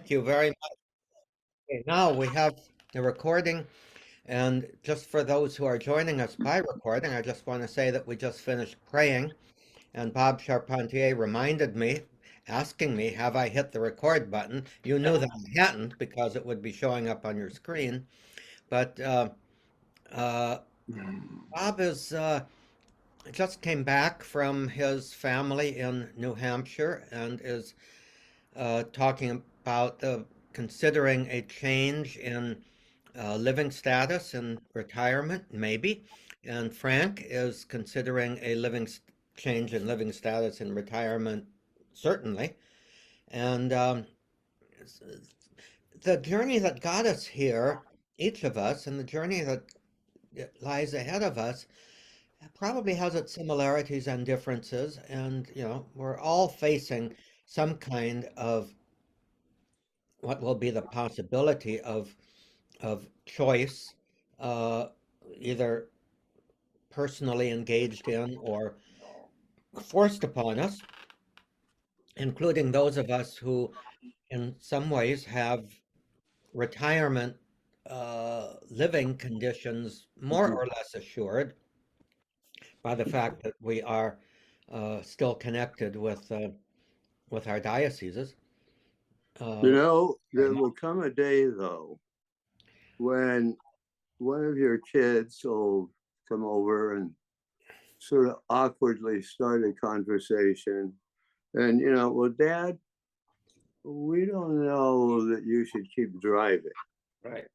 Thank you very much. Okay, now we have the recording, and just for those who are joining us by recording, I just want to say that we just finished praying, and Bob Charpentier reminded me, asking me, have I hit the record button? You knew that I hadn't because it would be showing up on your screen, but uh, Bob is just came back from his family in New Hampshire and is talking about considering a change in living status in retirement, maybe. And Frank is considering a change in living status in retirement, certainly. And the journey that got us here, each of us, and the journey that lies ahead of us probably has its similarities and differences. And, we're all facing some kind of what will be the possibility of choice, uh, either personally engaged in or forced upon us, including those of us who, in some ways, have retirement living conditions more or less assured by the fact that we are still connected with our dioceses. Uh, There will come a day, though, when one of your kids will come over and sort of awkwardly start a conversation. And, well, Dad, we don't know that you should keep driving. right.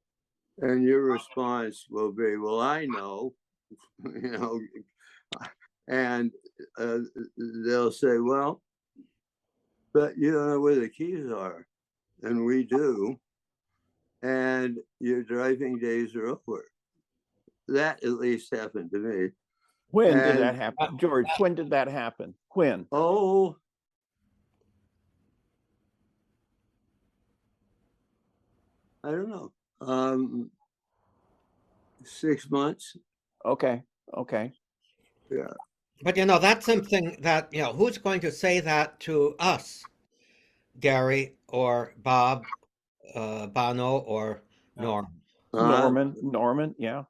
And your response will be, well, I know, and they'll say, well, but you don't know where the keys are. And we do. And your driving days are over. That at least happened to me. When did that happen? George, when did that happen? When? Oh, I don't know. 6 months. Okay. Yeah. But that's something that, who's going to say that to us, Gary or Bob, Bono or Norm? Norman, yeah.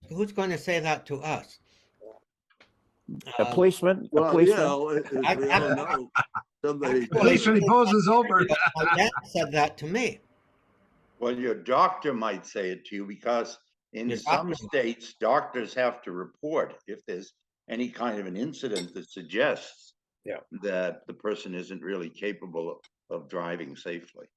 Who's going to say that to us? A policeman? Well, we all know, somebody. Policeman poses over. My dad said that to me. Well, your doctor might say it to you because in some states, doctors have to report if there's any kind of an incident that suggests that the person isn't really capable of driving safely.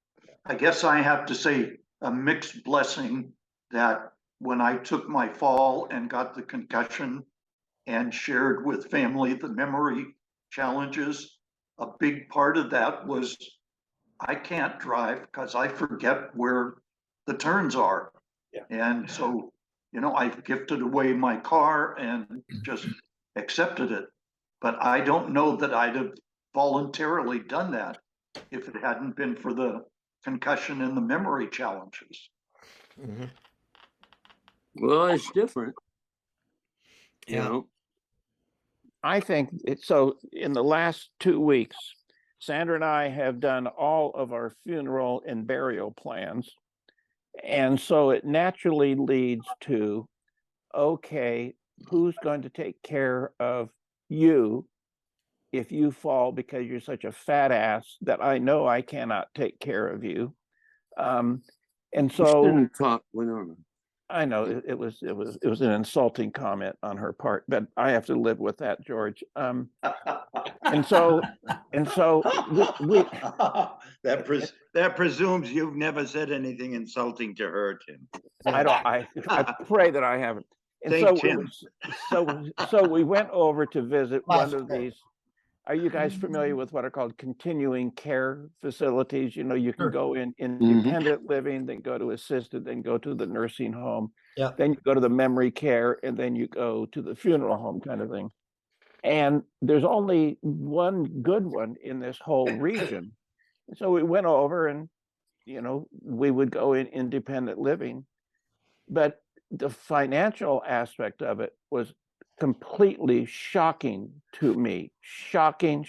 I guess I have to say a mixed blessing that when I took my fall and got the concussion and shared with family the memory challenges, a big part of that was I can't drive because I forget where the turns are. Yeah. And so, I gifted away my car and just accepted it. But I don't know that I'd have voluntarily done that if it hadn't been for the concussion and the memory challenges. Mm-hmm. Well, it's different. Yeah. I think so. In the last 2 weeks, Sandra and I have done all of our funeral and burial plans. And so it naturally leads to, okay, who's going to take care of you if you fall because you're such a fat ass that I know I cannot take care of you. And so I know it was an insulting comment on her part, but I have to live with that, George. And so we that presumes you've never said anything insulting to her, Tim. I pray that I haven't. And so we went over to visit one of these. Are you guys familiar with what are called continuing care facilities? You can go in independent living, then go to assisted, then go to the nursing home. Yeah. Then you go to the memory care, and then you go to the funeral home kind of thing. And there's only one good one in this whole region. So we went over and, we would go in independent living. But the financial aspect of it was completely shocking to me. Shocking.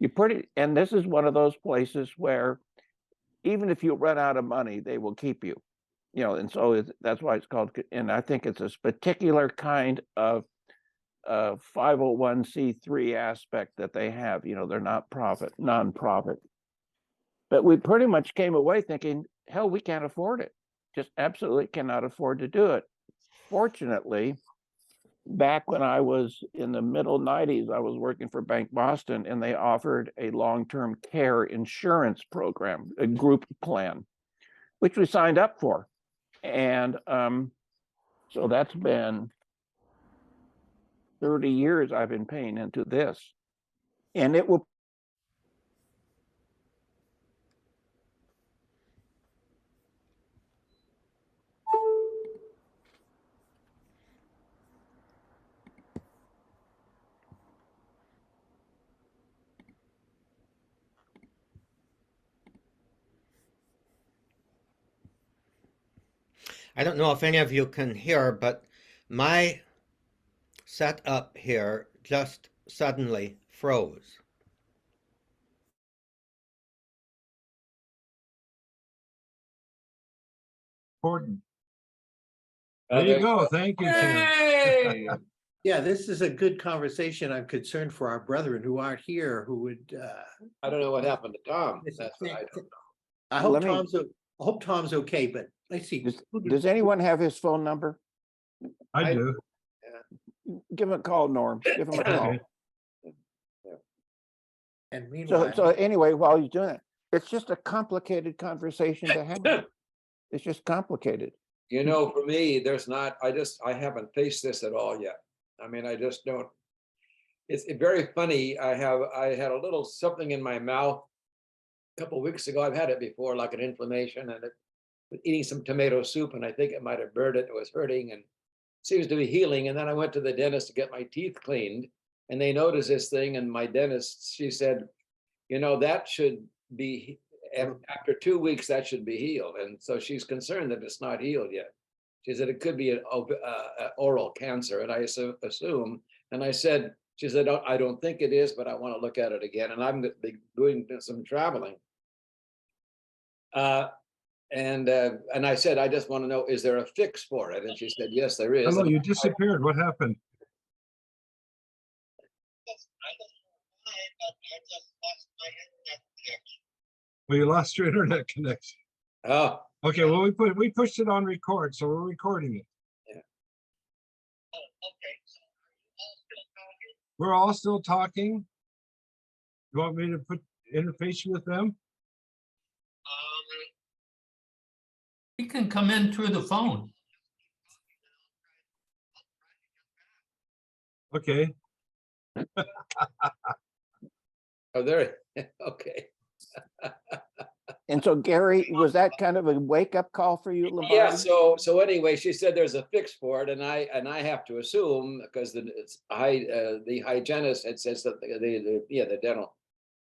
and this is one of those places where even if you run out of money, they will keep you, and so that's why it's called, and I think it's a particular kind of 501c3 aspect that they have, they're not nonprofit. But we pretty much came away thinking, hell, we can't afford it. Just absolutely cannot afford to do it. Fortunately, back when I was in the middle 90s, I was working for Bank Boston, and they offered a long-term care insurance program, a group plan, which we signed up for. And so that's been 30 years I've been paying into this. And it will I don't know if any of you can hear, but my setup here just suddenly froze. Important. There you go. Thank you, Tim. Hey! Yeah, this is a good conversation. I'm concerned for our brethren who aren't here, who would, I don't know what happened to Tom. Yes, That's what I don't know. I hope Let me- Tom's okay, but let's see. does anyone have his phone number? I do. Give him a call, Norm. Give him a call. Okay. And So meanwhile, anyway, while he's doing it, it's just a complicated conversation to have. It's just complicated. You know, for me, I haven't faced this at all yet. I mean, I just don't. It's very funny. I had a little something in my mouth a couple of weeks ago. I've had it before, like an inflammation, and eating some tomato soup, and I think it might have burned it. It was hurting and seems to be healing. And then I went to the dentist to get my teeth cleaned, and they noticed this thing. And my dentist, she said, that should be, after 2 weeks, that should be healed. And so she's concerned that it's not healed yet. She said it could be an oral cancer. And I assume, and I said, she said, I don't think it is, but I want to look at it again. And I'm doing some traveling. And I said, I just want to know, is there a fix for it? And she said, yes, there is. Hello, And you disappeared. What happened? Well, you lost your internet connection. Oh, Okay, well, we pushed it on record, so we're recording it. We're all still talking. You want me to interface you with them? He can come in through the phone. Okay. oh, there. Okay. And so, Gary, was that kind of a wake-up call for you, Yeah. Lombardi? So anyway, she said there's a fix for it, and I have to assume because the hygienist had said something. The dental.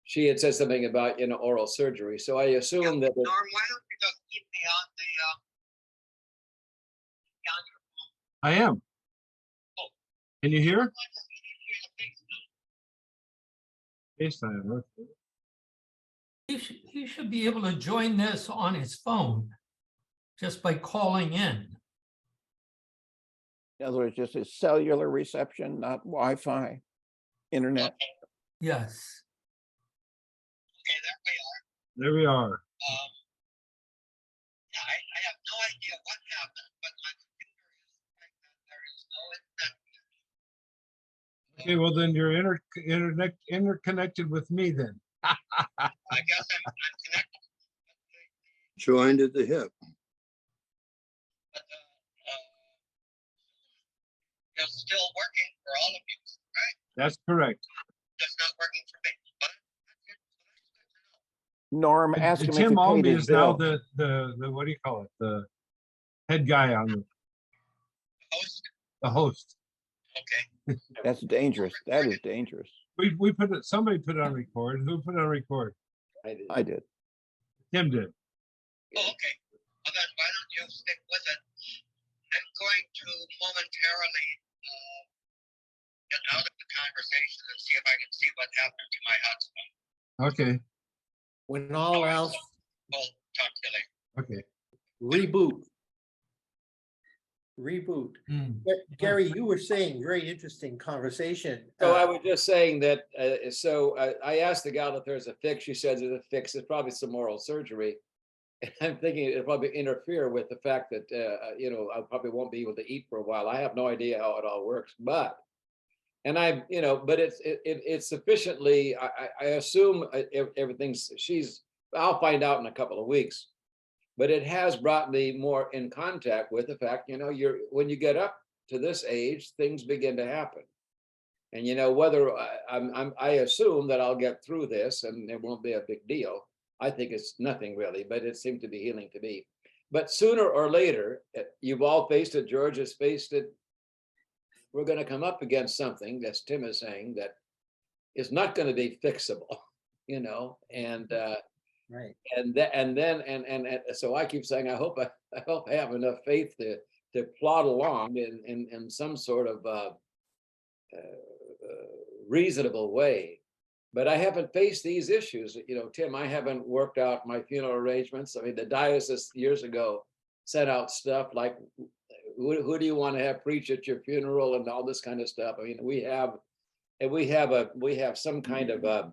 She had said something about oral surgery. So I assume that. Norm, why don't you just keep me on the I am. Can you hear? FaceTime. Okay. He should be able to join this on his phone just by calling in. In other words, just a cellular reception, not Wi-Fi, internet. Yes. Okay, there we are. There we are. Yeah, I have no idea what happened, but my computer is like that. There is no internet. Okay, well then you're interconnected with me then. I guess I'm connected. Joined at the hip. But it's still working for all of you, right? That's correct. Just not working for me. But Norm, ask him if he Tim paid Almy his is now bill. the what do you call it? The head guy on host, the host. okay. That's dangerous. That is dangerous. We put it. Somebody put it on record. Who put it on record? I did. Tim did. Oh, okay. Well, then why don't you stick with it? I'm going to momentarily get out of the conversation and see if I can see what happened to my husband. Okay, When all else, We'll talk to you later. okay. reboot. Reboot. Hmm. Gary, you were saying very interesting conversation. So I was just saying that, I asked the gal if there's a fix. She says there's a fix. It's probably some oral surgery. And I'm thinking it'll probably interfere with the fact that, I probably won't be able to eat for a while. I have no idea how it all works, but, and I, but it's sufficiently, I assume everything's, I'll find out in a couple of weeks. But it has brought me more in contact with the fact, when you get up to this age, things begin to happen. And whether I assume that I'll get through this and it won't be a big deal. I think it's nothing really, but it seemed to be healing to me. But sooner or later, you've all faced it, George has faced it. We're going to come up against something, as Tim is saying, that is not going to be fixable, and Right. So I keep saying, I hope I have enough faith to plod along in some sort of reasonable way. But I haven't faced these issues. Tim, I haven't worked out my funeral arrangements. I mean, the diocese years ago sent out stuff like, who do you want to have preach at your funeral and all this kind of stuff. I mean, we have some kind of a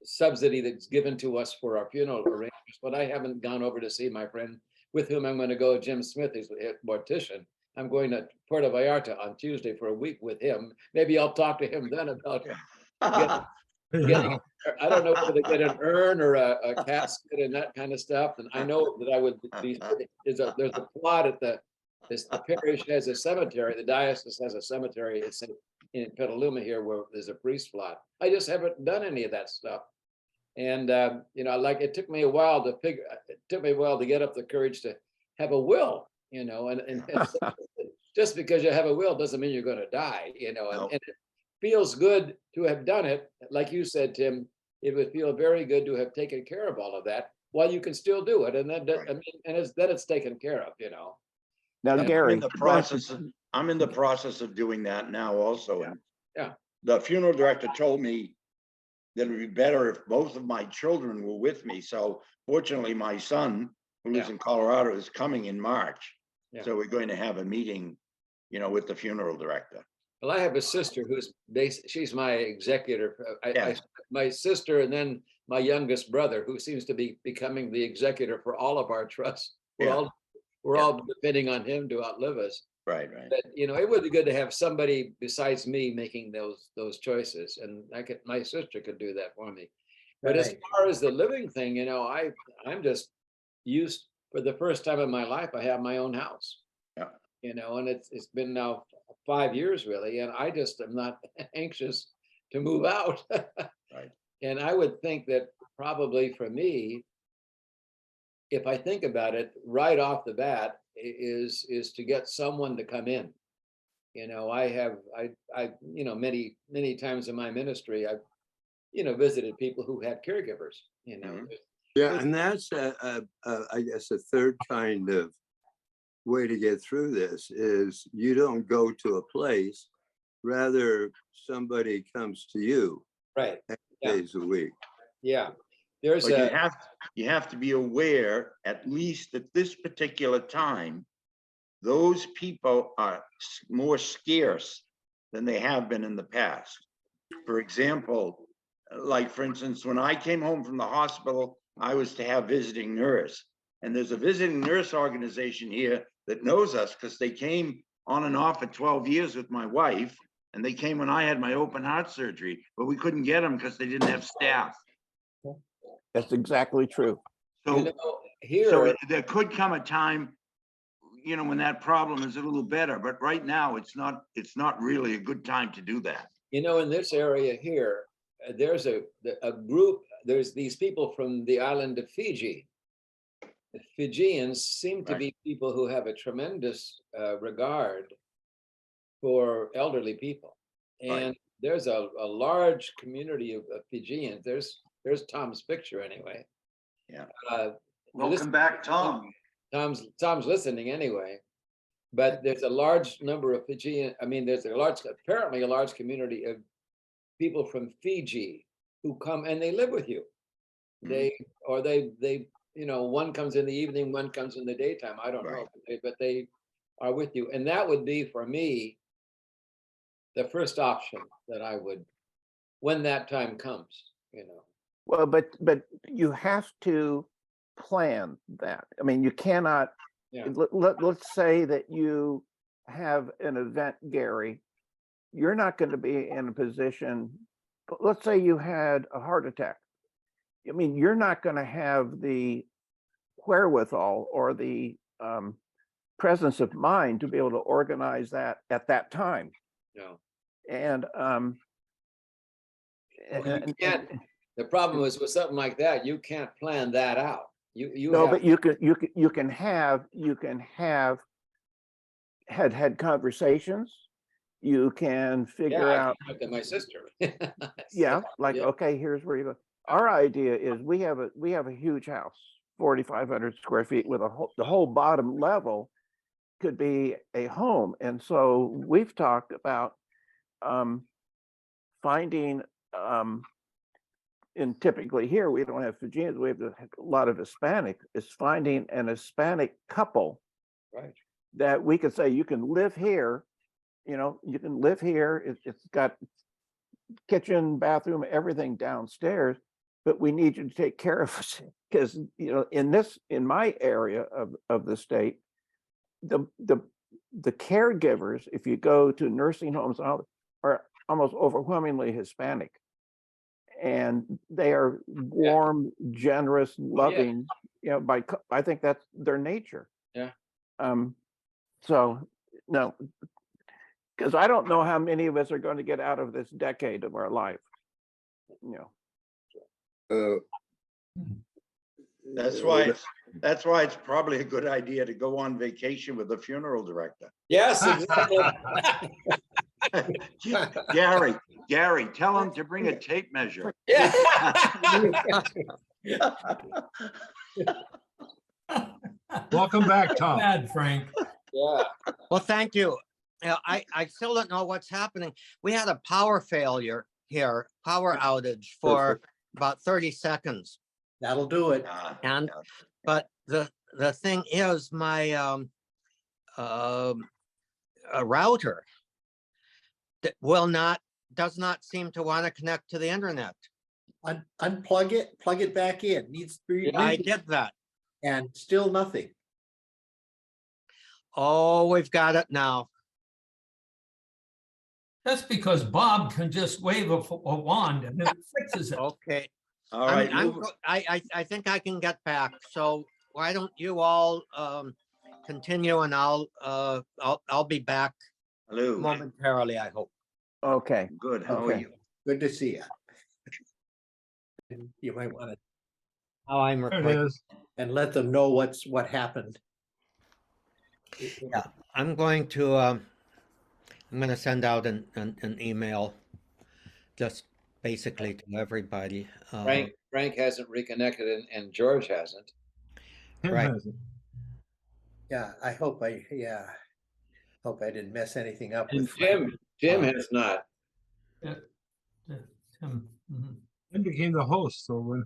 subsidy that's given to us for our funeral arrangements, but I haven't gone over to see my friend with whom I'm going to go, Jim Smith, who's a mortician. I'm going to Puerto Vallarta on Tuesday for a week with him. Maybe I'll talk to him then about getting, I don't know whether to get an urn or a casket and that kind of stuff. And I know that I would be, there's a plot at the parish has a cemetery, the diocese has a cemetery. It's in Petaluma here where there's a priest plot. I just haven't done any of that stuff. And, it took me a while to get up the courage to have a will, and just because you have a will doesn't mean you're going to die, No. and it feels good to have done it. Like you said, Tim, it would feel very good to have taken care of all of that while you can still do it. And then, Right. it's taken care of, Now, Yeah, I'm Gary, in the process of doing that now also. And Yeah. The funeral director told me that it would be better if both of my children were with me. So fortunately, my son, who lives Yeah. in Colorado, is coming in March. Yeah. So we're going to have a meeting, with the funeral director. Well, I have a sister who's she's my executor. Yeah. My sister and then my youngest brother, who seems to be becoming the executor for all of our trusts. We're Yeah. all depending on him to outlive us. Right. But it would be good to have somebody besides me making those choices, and my sister could do that for me. But as Right. far as the living thing, I'm just used, for the first time in my life, I have my own house. Yeah. And it's been now 5 years really, and I just am not anxious to move out. Right. And I would think that probably for me, if I think about it right off the bat, is to get someone to come in. I many times in my ministry, I've visited people who had caregivers. Mhm. Yeah, and that's I guess a third kind of way to get through this is you don't go to a place, rather somebody comes to you Right. Yeah. days a week. Yeah. There's But a you have to be aware, at least at this particular time, those people are more scarce than they have been in the past. For example, like for instance, when I came home from the hospital, I was to have visiting nurse. And there's a visiting nurse organization here that knows us because they came on and off for 12 years with my wife. And they came when I had my open heart surgery, but we couldn't get them because they didn't have staff. that's exactly true. So here, there could come a time, when that problem is a little better, but right now it's not really a good time to do that. in this area here, there's a group, there's these people from the island of Fiji. The Fijians seem to be people who have a tremendous regard for elderly people. And there's a large community of Fijians. There's Tom's picture anyway. Yeah. Welcome back, Tom. Tom's listening anyway. But there's a large number of Fijian, I mean, apparently a large community of people from Fiji who come and they live with you. They one comes in the evening, one comes in the daytime. I don't know, but they are with you. And that would be for me the first option that I would, when that time comes, Well, but you have to plan that. I mean, you cannot, Yeah. let's say that you have an event, Gary, you're not going to be in a position, let's say you had a heart attack. I mean, you're not going to have the wherewithal or the presence of mind to be able to organize that at that time. No. And You can't, the problem is with something like that, you can't plan that out. No, but you can have had conversations. You can figure out. I can look at my sister. Yeah, like, Yeah. okay, here's where you go. Our idea is we have a huge house, 4,500 square feet with the whole bottom level could be a home. And so we've talked about finding, and typically here, we don't have Fijians, we have a lot of Hispanic, is finding an Hispanic couple. Right. That we could say, you can live here, you can live here. It's got kitchen, bathroom, everything downstairs, but we need you to take care of us because, in my area of the state, the caregivers, if you go to nursing homes, are almost overwhelmingly Hispanic. And they are warm, generous, loving, I think that's their nature. Yeah. So, no, because I don't know how many of us are going to get out of this decade of our life. That's why it's probably a good idea to go on vacation with the funeral director. Yes, exactly. Gary, tell him to bring a tape measure. Yeah. Welcome back, Tom. Bad, Frank. Yeah. Well, thank you. I still don't know what's happening. We had a power failure here, power outage for about 30 seconds. That'll do it. But the thing is, my a router that does not seem to want to connect to the internet. Unplug it, plug it back in. Needs three. I did that. And still nothing. Oh, we've got it now. That's because Bob can just wave a wand and it fixes it. Okay. All right. I think I can get back. So why don't you all continue, and I'll be back Hello. momentarily, I hope. Okay. Good. How are Okay. you? Good to see you. You might want to, How I'm There it recording. is. and let them know what happened. Yeah, I'm going to send out an email, just basically to everybody. Frank hasn't reconnected and George hasn't. Tim Right. has it. Yeah, I hope I didn't mess anything up And with Frank. Jim has not. Mhm. Tim became the host, so when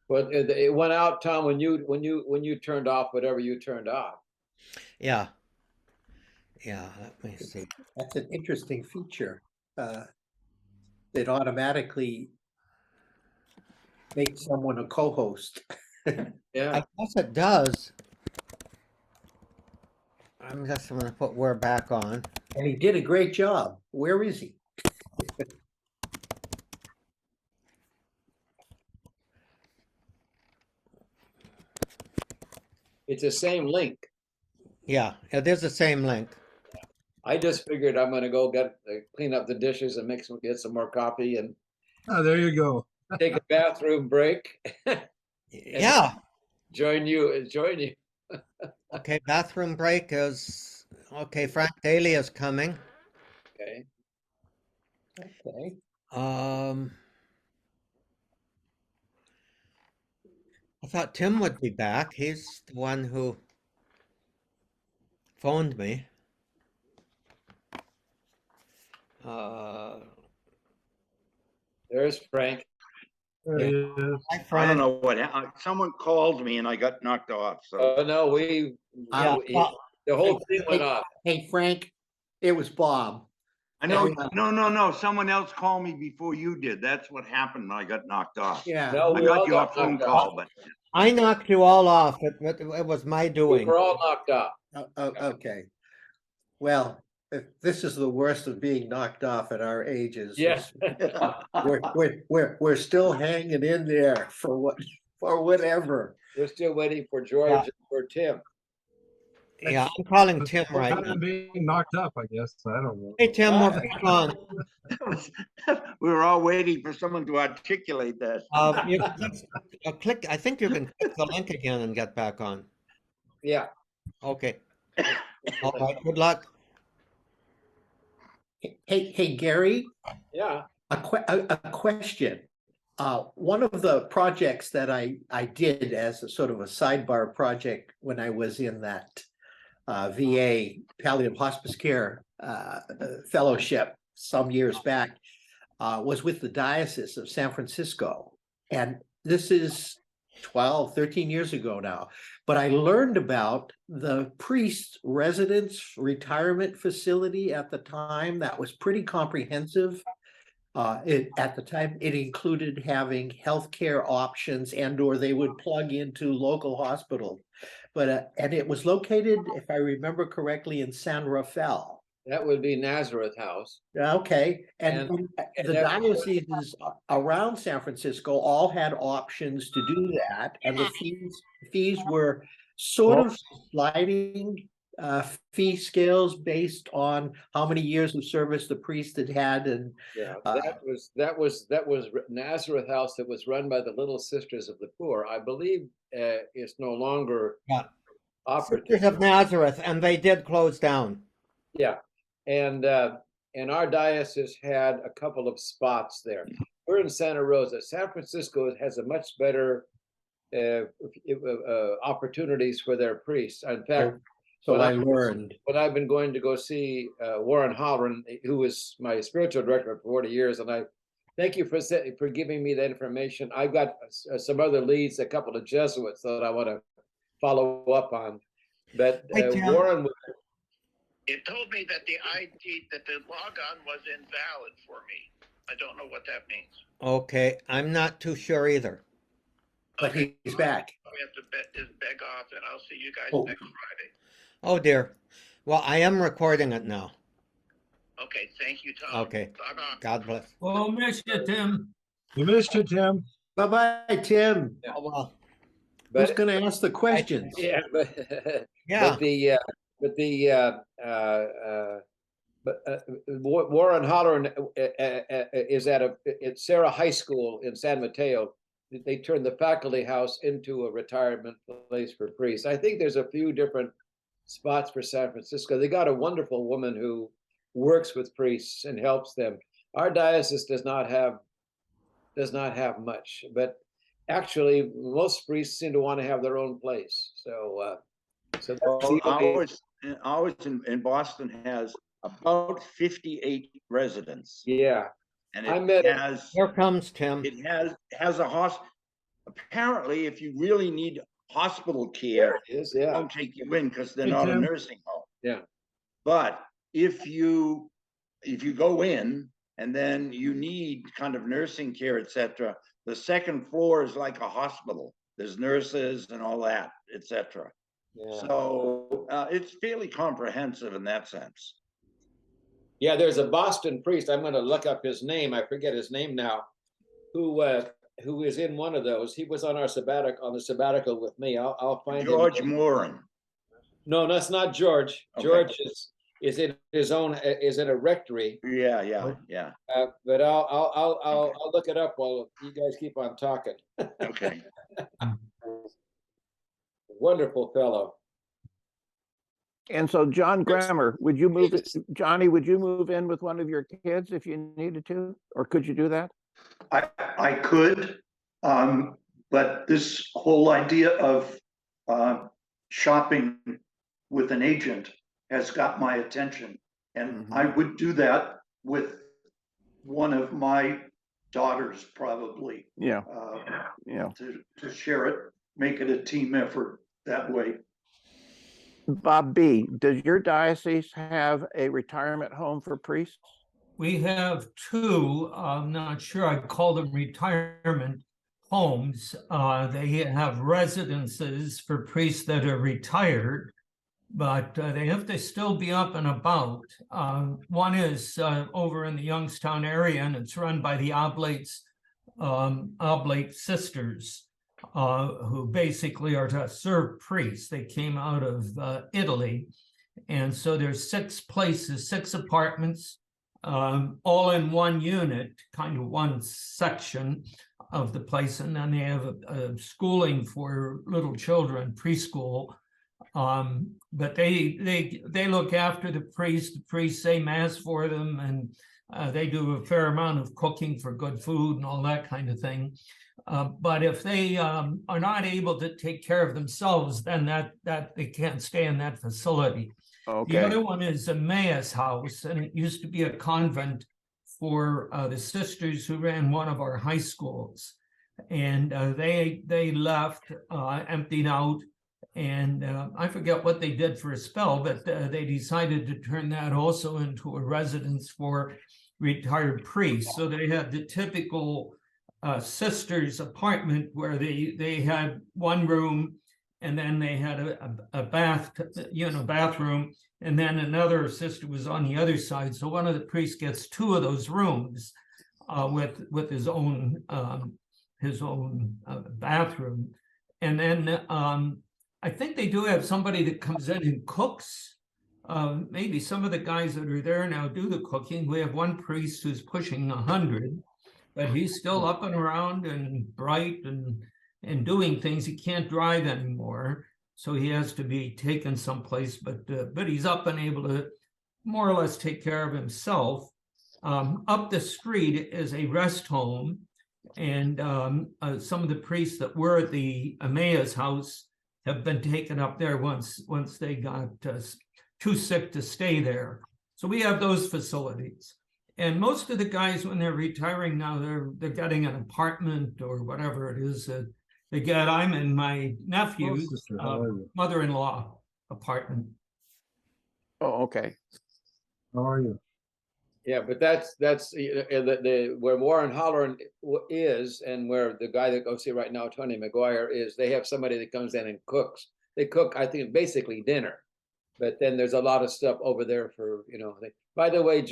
But it went out, Tom, when you turned off whatever you turned off. Yeah. Yeah, let me see. That's an interesting feature. That automatically makes someone a co-host. Yeah. I guess it does. I'm just gonna put "we're back on." And he did a great job. Where is he? It's the same link. Yeah, it is the same link. I just figured I'm gonna go clean up the dishes and get some more coffee and oh, there you go. take a bathroom break. Yeah. Join you. Okay, bathroom break is okay. Frank Daly is coming. Okay. Okay. I thought Tim would be back. He's the one who phoned me. Uh, There's Frank. There he is. Hi, I don't Frank. know what, someone called me and I got knocked off, so. Oh, no, Yeah, the whole thing went off. Hey, Frank, it was Bob. I know, Yeah. no, someone else called me before you did. That's what happened when I got knocked off. Yeah. No, I we all got your got phone knocked off. call, but I knocked you all off. It was my We doing. were all knocked off. Okay. Well, if this is the worst of being knocked off at our ages. Yeah. We're still hanging in there for whatever. We're still waiting for George Yeah. and for Tim. Yeah, I'm calling Tim right Kind now. of being knocked up, I guess. I don't know. Hey, Tim, what's going on? we were all waiting for someone to articulate that. You can click, I think you can click the link again and get back on. Yeah. Okay. All right, good luck. Hey, Gary, Yeah. a question. One of the projects that I did as a sort of a sidebar project when I was in that VA palliative hospice care fellowship some years back was with the Diocese of San Francisco. And this is 12, 13 years ago now. But I learned about the priest residence retirement facility at the time that was pretty comprehensive. At the time, it included having healthcare options or they would plug into local hospitals. But and it was located, if I remember correctly, in San Rafael. That would be Nazareth House. Okay, and the that- dioceses around San Francisco all had options to do that, and the fees were sort of sliding fee scales based on how many years of service the priest had had, and Yeah, that was Nazareth House that was run by the Little Sisters of the Poor. I believe is no longer Yeah. operative. Sisters of Nazareth, and they did close down. Yeah, and our diocese had a couple of spots there. We're in Santa Rosa. San Francisco has a much better opportunities for their priests. In fact, so I learned. But I've been going to go see Warren Halloran, who was my spiritual director for 40 years, and I thank you for giving me that information. I've got some other leads, a couple of Jesuits that I want to follow up on. But Warren, It told me that the ID, that the logon was invalid for me. I don't know what that means. Okay, I'm not too sure either. But he's back. We have to just beg off, and I'll see you guys Oh. next Friday. Oh dear. Well, I am recording it now. Okay, thank you, Tom. Okay. Log on. God bless. Well, miss you, Tim. You missed it, Tim. Bye-bye, Tim. Oh, well, Who's gonna ask the questions? yeah, yeah. Warren Halloran is at Sarah High School in San Mateo. They turned the faculty house into a retirement place for priests. I think there's a few different spots for San Francisco. They got a wonderful woman who works with priests and helps them. Our diocese does not have much, but actually most priests seem to want to have their own place. So that's Ours in Boston has about 58 residents. yeah. And I it met- has, Here comes Tim. it has a apparently, if you really need hospital care, It is, they yeah. don't take you in because they're Hey, not a Tim. nursing home. Yeah. But if you go in and then you need kind of nursing care, etc., the second floor is like a hospital. There's nurses and all that, etc. Yeah. So it's fairly comprehensive in that sense. Yeah, there's a Boston priest. I'm going to look up his name. I forget his name now. Who is in one of those? He was on the sabbatical with me. I'll find George him. Moran. No, that's not George. Okay. George is in his own is in a rectory. Yeah. But I'll look it up while you guys keep on talking. Okay. Wonderful fellow. And so John Grammer, Johnny, would you move in with one of your kids if you needed to, or could you do that? I could, but this whole idea of shopping with an agent has got my attention. And Mhm. I would do that with one of my daughters, probably, Yeah, yeah. to share it, make it a team effort that way. Bob B., does your diocese have a retirement home for priests? We have two, I'm not sure I'd call them retirement homes. They have residences for priests that are retired, but they have to still be up and about. One is over in the Youngstown area, and it's run by the Oblate Sisters, who basically are to serve priests. They came out of Italy. And so there's 6 places, 6 apartments, all in one unit, kind of one section of the place. And then they have a schooling for little children, preschool. But they look after the priests say mass for them, and they do a fair amount of cooking for good food and all that kind of thing. But if they are not able to take care of themselves, then that they can't stay in that facility. The Okay, other one is Emmaus House, and it used to be a convent for the sisters who ran one of our high schools. And they left, emptied out, and I forget what they did for a spell, but they decided to turn that also into a residence for retired priests. So they had the typical sisters apartment where they had one room, and then they had a bathroom, and then another sister was on the other side. So one of the priests gets 2 of those rooms with his own bathroom. And then I think they do have somebody that comes in and cooks. Maybe some of the guys that are there now do the cooking. We have one priest who's pushing 100, but he's still up and around and bright and doing things. He can't drive anymore, so he has to be taken someplace, but he's up and able to more or less take care of himself. Up the street is a rest home, and some of the priests that were at the Emmaus House have been taken up there once they got too sick to stay there. So we have those facilities. And most of the guys, when they're retiring now, they're getting an apartment or whatever it is that they get. I'm in my nephew's mother-in-law apartment. oh, okay. How are you? Yeah, but that's the where Warren Holleran is, and where the guy that goes here right now, Tony McGuire, is. They have somebody that comes in and cooks. They cook, I think, basically dinner, but then there's a lot of stuff over there for by the way,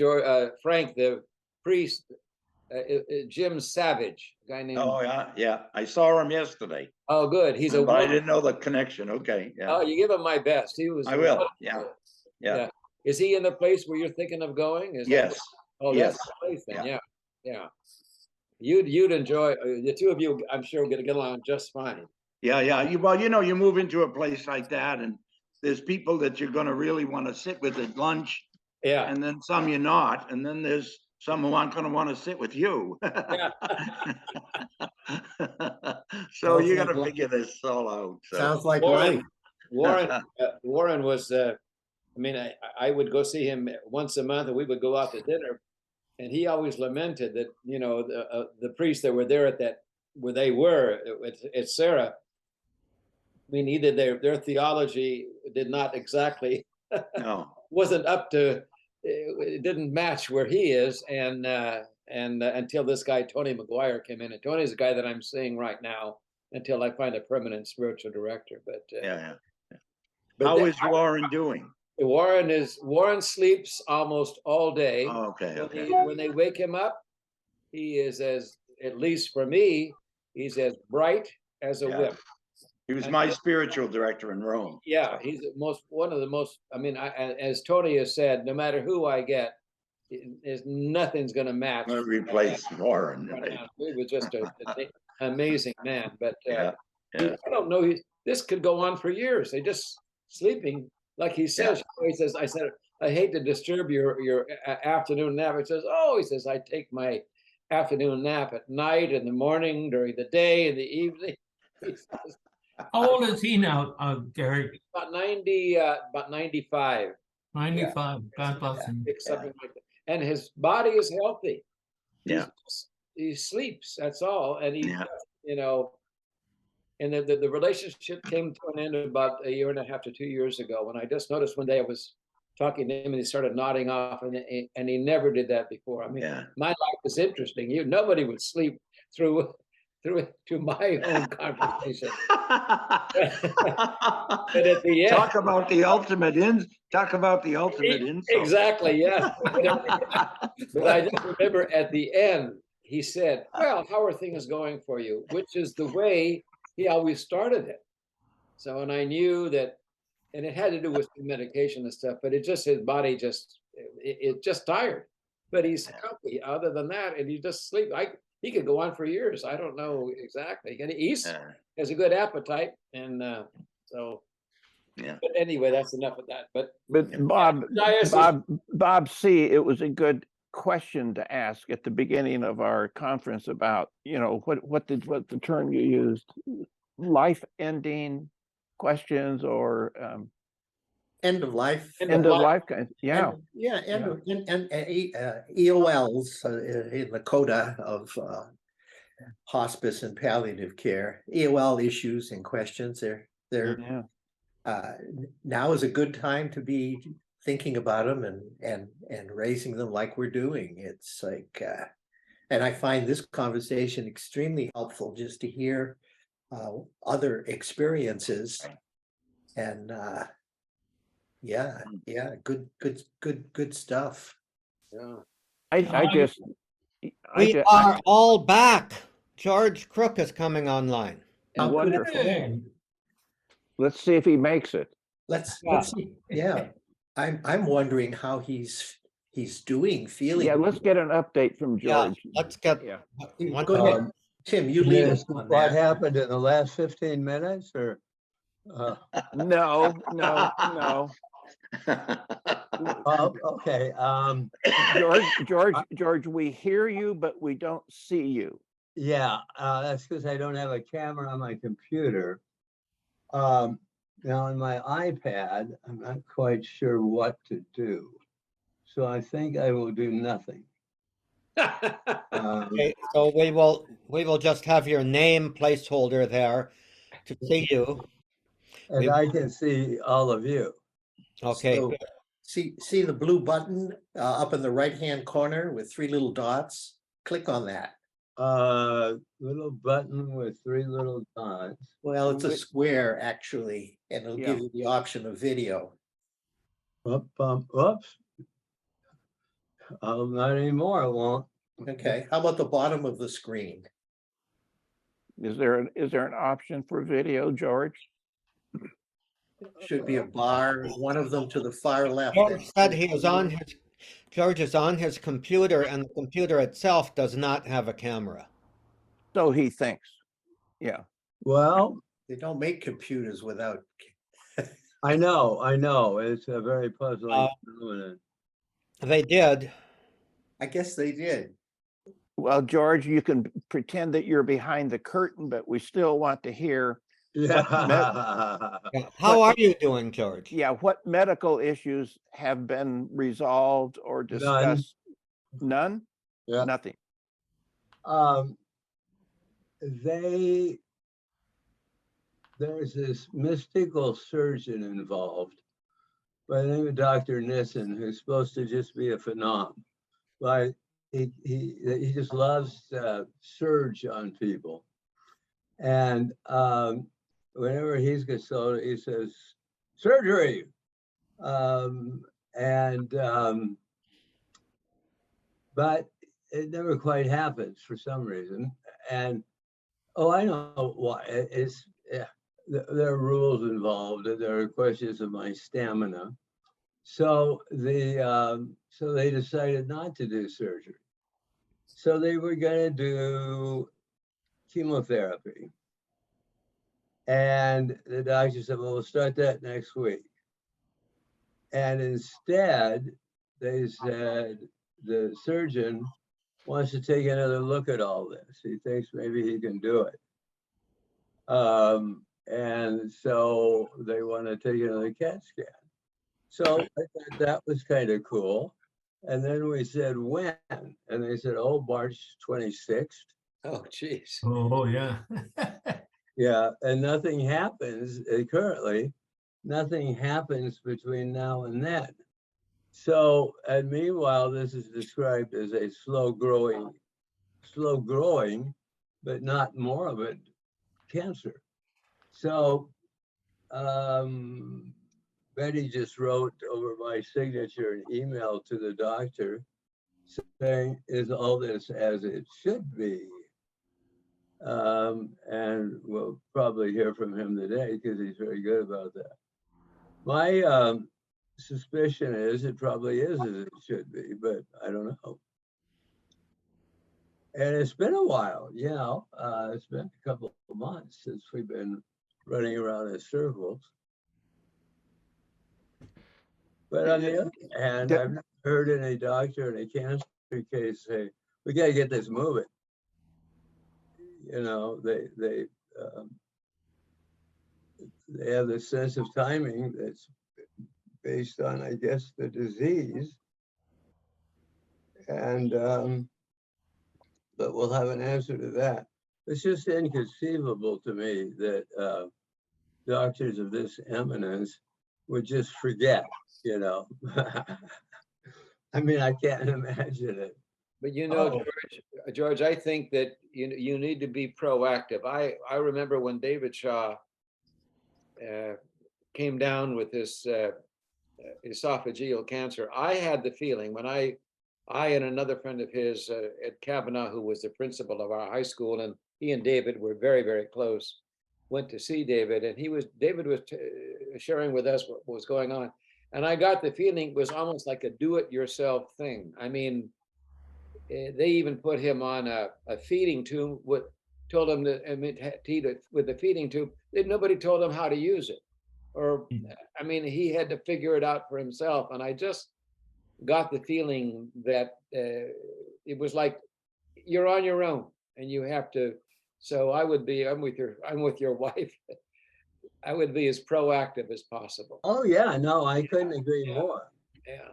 Frank, the priest, Jim Savage, a guy named. Oh, yeah. I saw him yesterday, Oh, good. He's but I didn't know the connection. Okay, yeah. Oh, you give him my best. He was. I will. Yeah. Is he in the place where you're thinking of going? Yes. Oh, Yes. that's the place then. Yeah. You'd enjoy, the 2 of you, I'm sure, are going to get along just fine. Yeah. You move into a place like that, and there's people that you're going to really want to sit with at lunch. Yeah. And then some you're not, and then there's some who aren't going to want to sit with you. Yeah. So you got to figure this all out. So. Sounds like Warren, life. Warren was, I would go see him once a month, and we would go out to dinner. And he always lamented that, the priests that were there where they were at Sarah, either their theology did not exactly, No. wasn't up to, it didn't match where he is. And until this guy, Tony McGuire, came in, and Tony's the guy that I'm seeing right now until I find a permanent spiritual director. But Yeah. but How is Warren doing? Warren sleeps almost all day. Oh, okay. When they wake him up, he is at least for me, he's as bright as a whip. He was my spiritual director in Rome. Yeah, he's one of the most. As Tony has said, no matter who I get, nothing's going to match. I'm going to replace Warren. He was just an amazing man. But Yeah. I don't know. This could go on for years. They just sleeping, like he says. He says, "I said, I hate to disturb your afternoon nap." He says, "Oh," he says, "I take my afternoon nap at night, in the morning, during the day, in the evening." He says, How old is he now, Gary? about 90, about 95. 95. God bless Yeah. him. It's something like that. And his body is healthy. Yeah. He sleeps, that's all. And he, Yeah. you know, and the relationship came to an end about 1.5 to 2 years ago when I just noticed one day I was talking to him and he started nodding off, and he never did that before. I mean, Yeah. my life was interesting. Nobody would sleep through to my own conversation. But at the end, Talk about the ultimate insult. exactly, yeah. But I just remember at the end, he said, "Well, how are things going for you?" Which is the way he always started it. So, and I knew that, and it had to do with the medication and stuff, but it just, his body just, it just tired. But he's healthy other than that, and he just sleep. He could go on for years. I don't know exactly. And he has a good appetite, and so. Yeah. But anyway, that's enough of that. But Bob C., it was a good question to ask at the beginning of our conference about, you know, what the term you used, life-ending questions or End of life. end of life kind. Yeah. End of EOLs in the coda of hospice and palliative care. EOL issues and questions. They're now is a good time to be thinking about them and raising them like we're doing. It's like, and I find this conversation extremely helpful just to hear other experiences. And good stuff. yeah. We are all back. George Crook is coming online. How Wonderful. Let's see if he makes it. Let's see. Yeah, I'm wondering how he's feeling. Yeah, let's get an update from George. Yeah, let's get. Go ahead, Tim. You lead us on What that. happened in the last 15 minutes, or? No. Okay. George, we hear you, but we don't see you. Yeah, that's because I don't have a camera on my computer. Now on my iPad, I'm not quite sure what to do. So I think I will do nothing. Okay, so we will just have your name placeholder there to see you. And I can see all of you. Okay. So, see the blue button up in the right-hand corner with 3 little dots? Click on that. Little button with 3 little dots. Well, it's a square actually, and it'll give you the option of video. Whoops. Not anymore, it won't. Okay, how about the bottom of the screen? Is there an option for video, George? Should be a bar, one of them to the far left. George said George is on his computer, and the computer itself does not have a camera. So he thinks. Yeah. Well, they don't make computers without. I know. It's a very puzzling phenomenon. They did. I guess they did. Well, George, you can pretend that you're behind the curtain, but we still want to hear. How are you doing, George? Yeah, what medical issues have been resolved or discussed? None? Yeah. Nothing. There's this mystical surgeon involved by the name of Dr. Nissen, who's supposed to just be a phenom. But he just loves to surge on people. And whenever he's consulted, he says, surgery. But it never quite happens for some reason. And I know why. There are rules involved, and there are questions of my stamina. So they decided not to do surgery. So they were going to do chemotherapy. And the doctor said, well, we'll start that next week. And instead, they said the surgeon wants to take another look at all this. He thinks maybe he can do it. And so they want to take another CAT scan. So I thought that was kind of cool. And then we said, when? And they said, oh, March 26th. Oh, geez. Oh, yeah. Yeah, and nothing happens currently. Nothing happens between now and then. So, and meanwhile, this is described as a slow growing, but not morbid cancer. So, Betty just wrote over my signature an email to the doctor saying, is all this as it should be? And we'll probably hear from him today because he's very good about that. My suspicion is it probably is as it should be, but I don't know. And it's been a while, you know, it's been a couple of months since we've been running around in circles. But on the other hand, I've never heard any doctor in a cancer case say, we got to get this moving. You know, they have this sense of timing that's based on, I guess, the disease. And, but we'll have an answer to that. It's just inconceivable to me that doctors of this eminence would just forget, you know. I mean, I can't imagine it. But you know, George, I think that you need to be proactive. I remember when David Shaw came down with this esophageal cancer, I had the feeling when I and another friend of his, Ed Kavanaugh, who was the principal of our high school, and he and David were very, very close, went to see David, and David was sharing with us what was going on. And I got the feeling it was almost like a do-it-yourself thing. I mean, they even put him on a feeding tube, told him to with the feeding tube. Nobody told him how to use it. Or, I mean, he had to figure it out for himself. And I just got the feeling that it was like you're on your own and you have to. So I'm with your wife. I would be as proactive as possible. Oh yeah, no, I couldn't agree more. Yeah.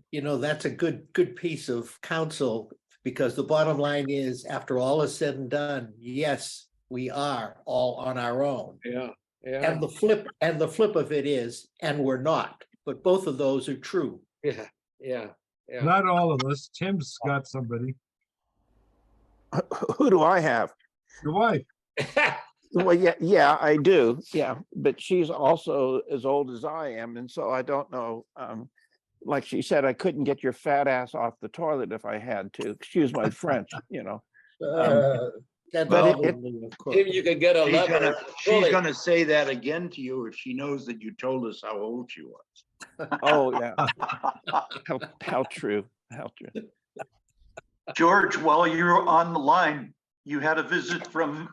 You know, that's a good piece of counsel, because the bottom line is, after all is said and done, yes, we are all on our own. Yeah. And the flip of it is, and we're not. But both of those are true. Yeah. Not all of us. Tim's got somebody. Who do I have? Your wife. Well, yeah, I do. Yeah, but she's also as old as I am, and so I don't know. Like she said, I couldn't get your fat ass off the toilet if I had to. Excuse my French, you know. But If you could get a level. She's gonna say that again to you if she knows that you told us how old she was. Oh yeah. How true. How true. George, while you're on the line, you had a visit from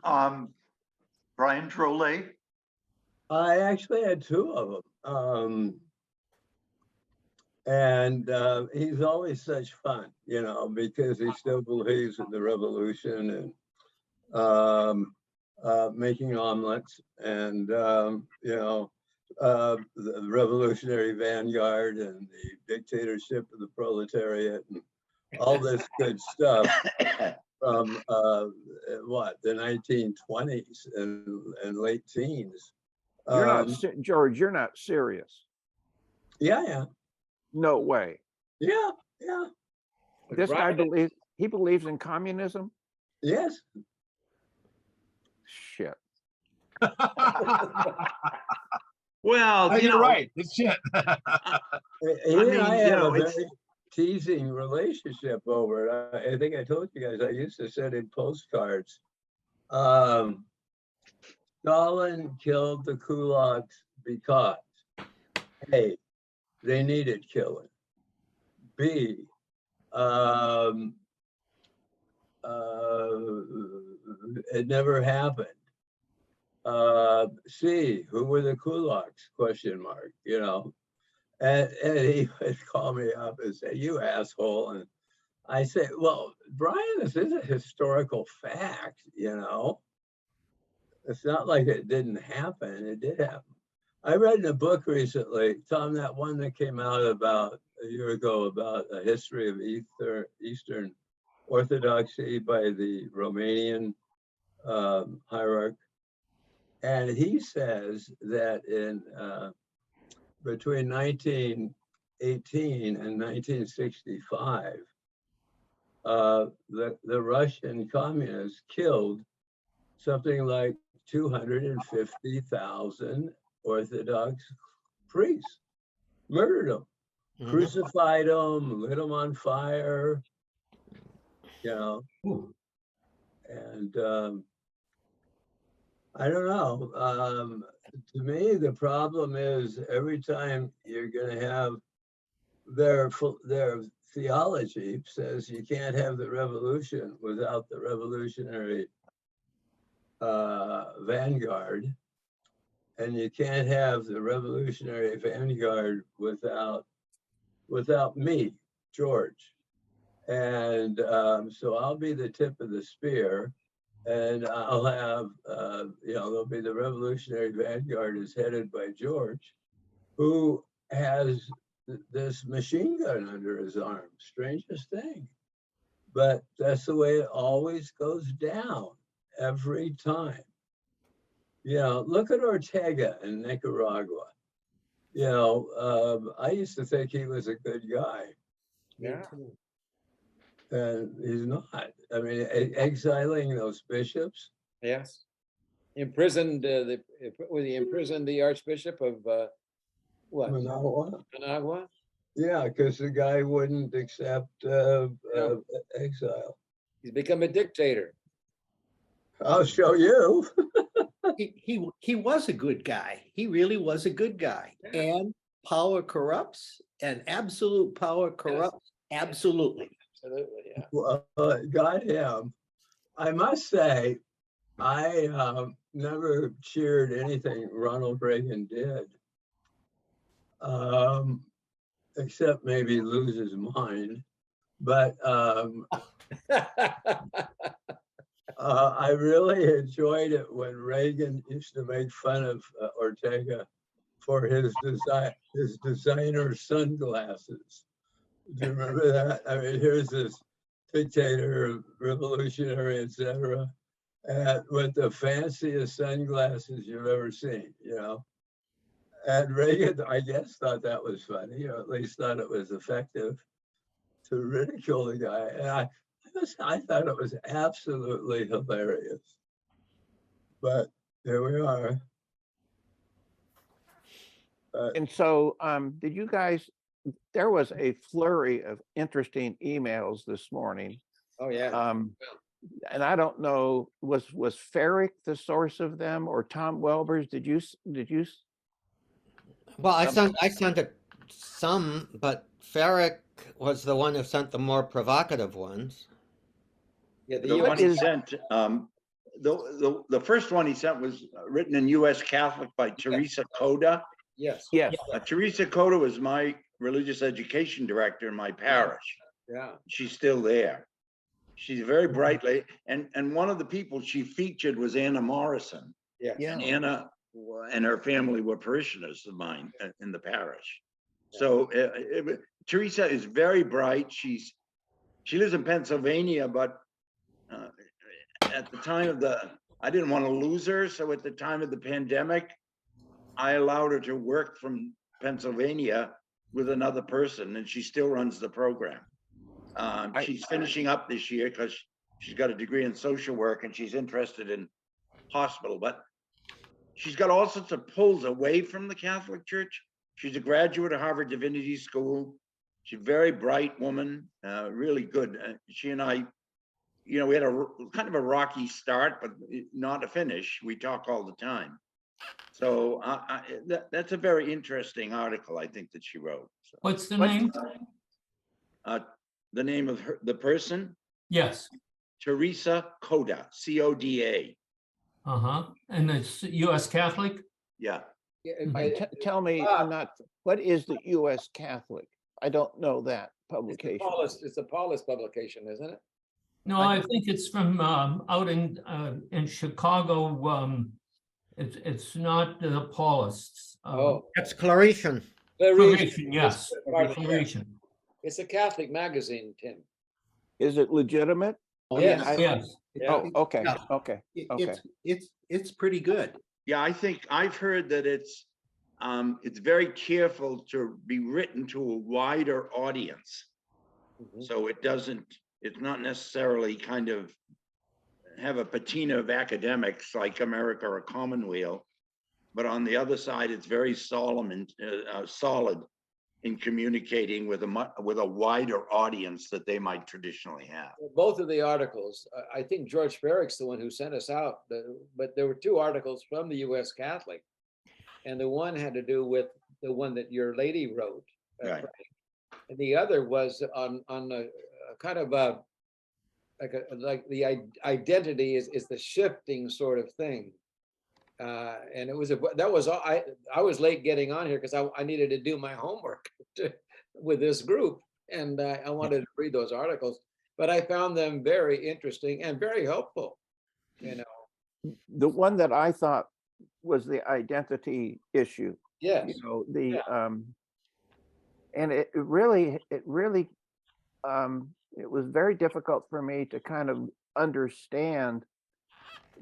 Brian Drolet. I actually had two of them. And he's always such fun, you know, because he still believes in the revolution and making omelets and, you know, the revolutionary vanguard and the dictatorship of the proletariat and all this good stuff from the 1920s and late teens. You're not, George, you're not serious. Yeah. No way. Yeah. This guy believes in communism? Yes. Shit. Well, you're right. It's shit. He and I have a very teasing relationship over it. I think I told you guys I used to send him postcards. Stalin killed the kulaks because A, they needed killing. B, it never happened. C, who were the kulaks? Question mark, you know. And he would call me up and say, you asshole. And I say, well, Brian, this is a historical fact, you know. It's not like it didn't happen. It did happen. I read in a book recently, Tom, that one that came out about a year ago about a history of Eastern Orthodoxy by the Romanian hierarch. And he says that in between 1918 and 1965, the Russian communists killed something like 250,000 Orthodox priests, murdered them, crucified them, lit them on fire, and I don't know. To me, the problem is every time you're going to have their theology says you can't have the revolution without the revolutionary vanguard, and you can't have the revolutionary vanguard without me, George. And so I'll be the tip of the spear, and I'll have, there'll be the revolutionary vanguard is headed by George, who has this machine gun under his arm. Strangest thing. But that's the way it always goes down every time. Look at Ortega in Nicaragua. I used to think he was a good guy. Yeah. And he's not. I mean, exiling those bishops. Yes. Imprisoned he imprisoned the Archbishop of what? Managua? Yeah, because the guy wouldn't accept exile. He's become a dictator. I'll show you. He was a good guy. He really was a good guy. Yeah. And power corrupts, and absolute power corrupts. Yes. Absolutely. Absolutely, yeah. Well, got him. I must say, I never cheered anything Ronald Reagan did, except maybe lose his mind. But I really enjoyed it when Reagan used to make fun of Ortega for his designer sunglasses. Do you remember that? I mean, here's this dictator, revolutionary, etc., with the fanciest sunglasses you've ever seen, And Reagan, I guess, thought that was funny, or at least thought it was effective to ridicule the guy. And I thought it was absolutely hilarious. But here we are. And so, did you guys, there was a flurry of interesting emails this morning. Oh, yeah. And I don't know, was Ferrick the source of them, or Tom Welbers? Did you? Well, I sent it some, but Ferrick was the one who sent the more provocative ones. Yeah, The one he sent, the first one he sent was written in U.S. Catholic by Teresa Coda. Yes. Yes. Teresa Coda was my religious education director in my parish. Yeah. She's still there. She's very brightly, and one of the people she featured was Anna Morrison. Yeah. And Anna and her family were parishioners of mine in the parish. So Teresa is very bright. She lives in Pennsylvania, but at the time of I didn't want to lose her. So at the time of the pandemic, I allowed her to work from Pennsylvania with another person, and she still runs the program. She's finishing up this year because she's got a degree in social work and she's interested in hospital, but she's got all sorts of pulls away from the Catholic Church. She's a graduate of Harvard Divinity School. She's a very bright woman, really good. She and I, we had a kind of a rocky start, but not a finish. We talk all the time. So that's a very interesting article, I think, that she wrote. So, What's the name? The name of the person? Yes. Teresa Coda, C-O-D-A. And it's U.S. Catholic? Yeah. Tell me, what is the U.S. Catholic? I don't know that publication. It's a Paulist publication, isn't it? No, I think it's from out in Chicago. It's not the Paulists. Oh, Exploration. Declaration, yes, Pardon me. declaration. It's a Catholic magazine, Tim. Is it legitimate? Oh, I mean, Yes. I- Yes, Yeah. Oh, okay, Yeah. okay, okay. It's pretty good. Yeah, I think I've heard that it's very careful to be written to a wider audience. Mhm. So it's not necessarily kind of have a patina of academics like America or Commonweal. But on the other side, it's very solemn and solid in communicating with a wider audience that they might traditionally have. Both of the articles, I think George Farrick's the one who sent us out, but there were two articles from the US Catholic. And the one had to do with the one that your lady wrote. Right. Frank. And the other was on a kind of like the identity is the shifting sort of thing. And it was I was late getting on here because I needed to do my homework with this group, and I wanted to read those articles, but I found them very interesting and very helpful. You know, The one that I thought was the identity issue, yes, you know, and it really, it was very difficult for me to kind of understand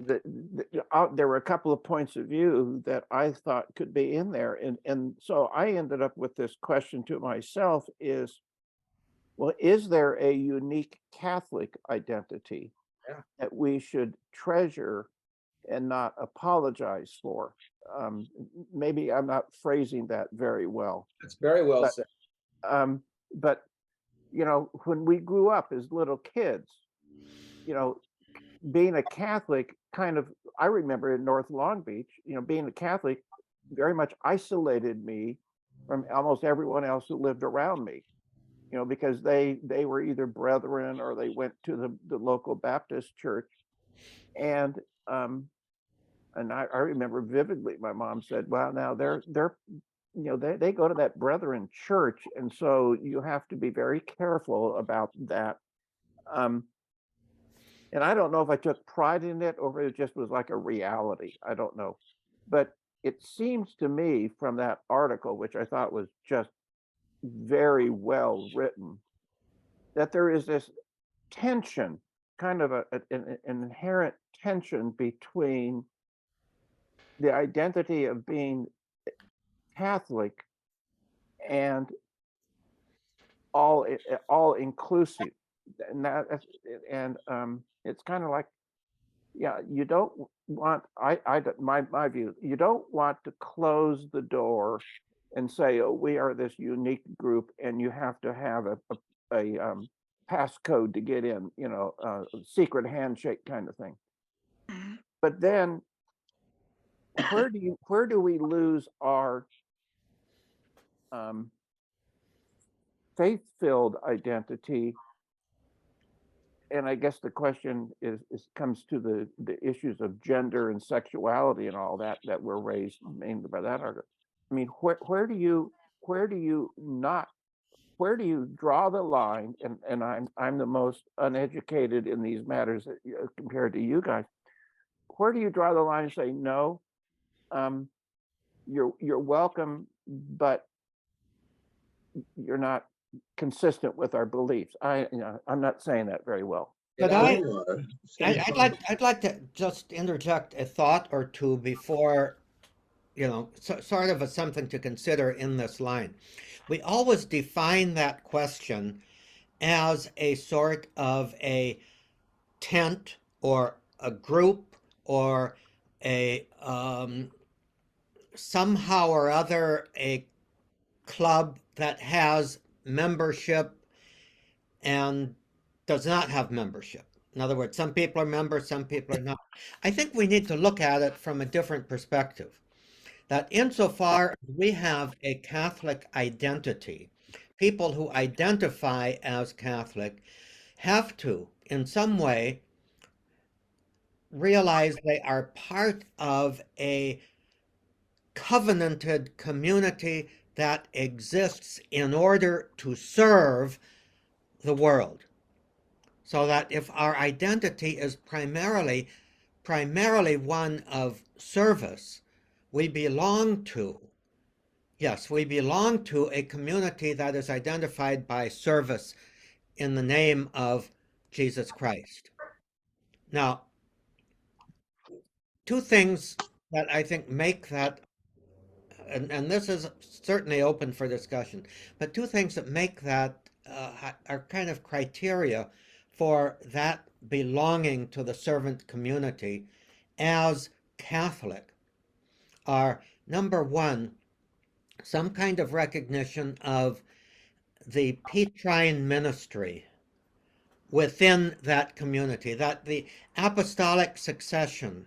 that there were a couple of points of view that I thought could be in there. And so I ended up with this question to myself is, well, is there a unique Catholic identity that we should treasure and not apologize for? Maybe I'm not phrasing that very well. it's very well But- said. But, you know, when we grew up as little kids, you know, being a Catholic kind of, I remember in North Long Beach, you know, being a Catholic very much isolated me from almost everyone else who lived around me, you know, because they were either brethren or they went to the local Baptist church. And I remember vividly, my mom said, well, now they're you know, they go to that Brethren church, and so you have to be very careful about that. And I don't know if I took pride in it or if it just was like a reality. I don't know. But it seems to me from that article, which I thought was just very well written, that there is this tension, kind of an inherent tension between the identity of being Catholic and all inclusive. And it's kind of like, yeah, you don't want, my view, you don't want to close the door and say, oh, we are this unique group and you have to have a passcode to get in, you know, secret handshake kind of thing. But then where do we lose our faith-filled identity? And I guess the question comes to the issues of gender and sexuality and all that were raised mainly by that article. I mean, where do you draw the line? And I'm the most uneducated in these matters compared to you guys. Where do you draw the line and say no? You're welcome, but you're not consistent with our beliefs. I'm not saying that very well. But I'd I'd like to just interject a thought or two before, you know, sort of something to consider in this line. We always define that question as a sort of a tent or a group or a somehow or other a club that has membership and does not have membership. In other words, some people are members, some people are not. I think we need to look at it from a different perspective. That insofar as we have a Catholic identity, people who identify as Catholic have to, in some way, realize they are part of a covenanted community that exists in order to serve the world. So that if our identity is primarily one of service, we belong to Yes, we belong to a community that is identified by service in the name of Jesus Christ. Now, two things that I think make that, and this is certainly open for discussion, but two things that make that are kind of criteria for that belonging to the servant community as Catholic are, number one, some kind of recognition of the Petrine ministry within that community, that the apostolic succession,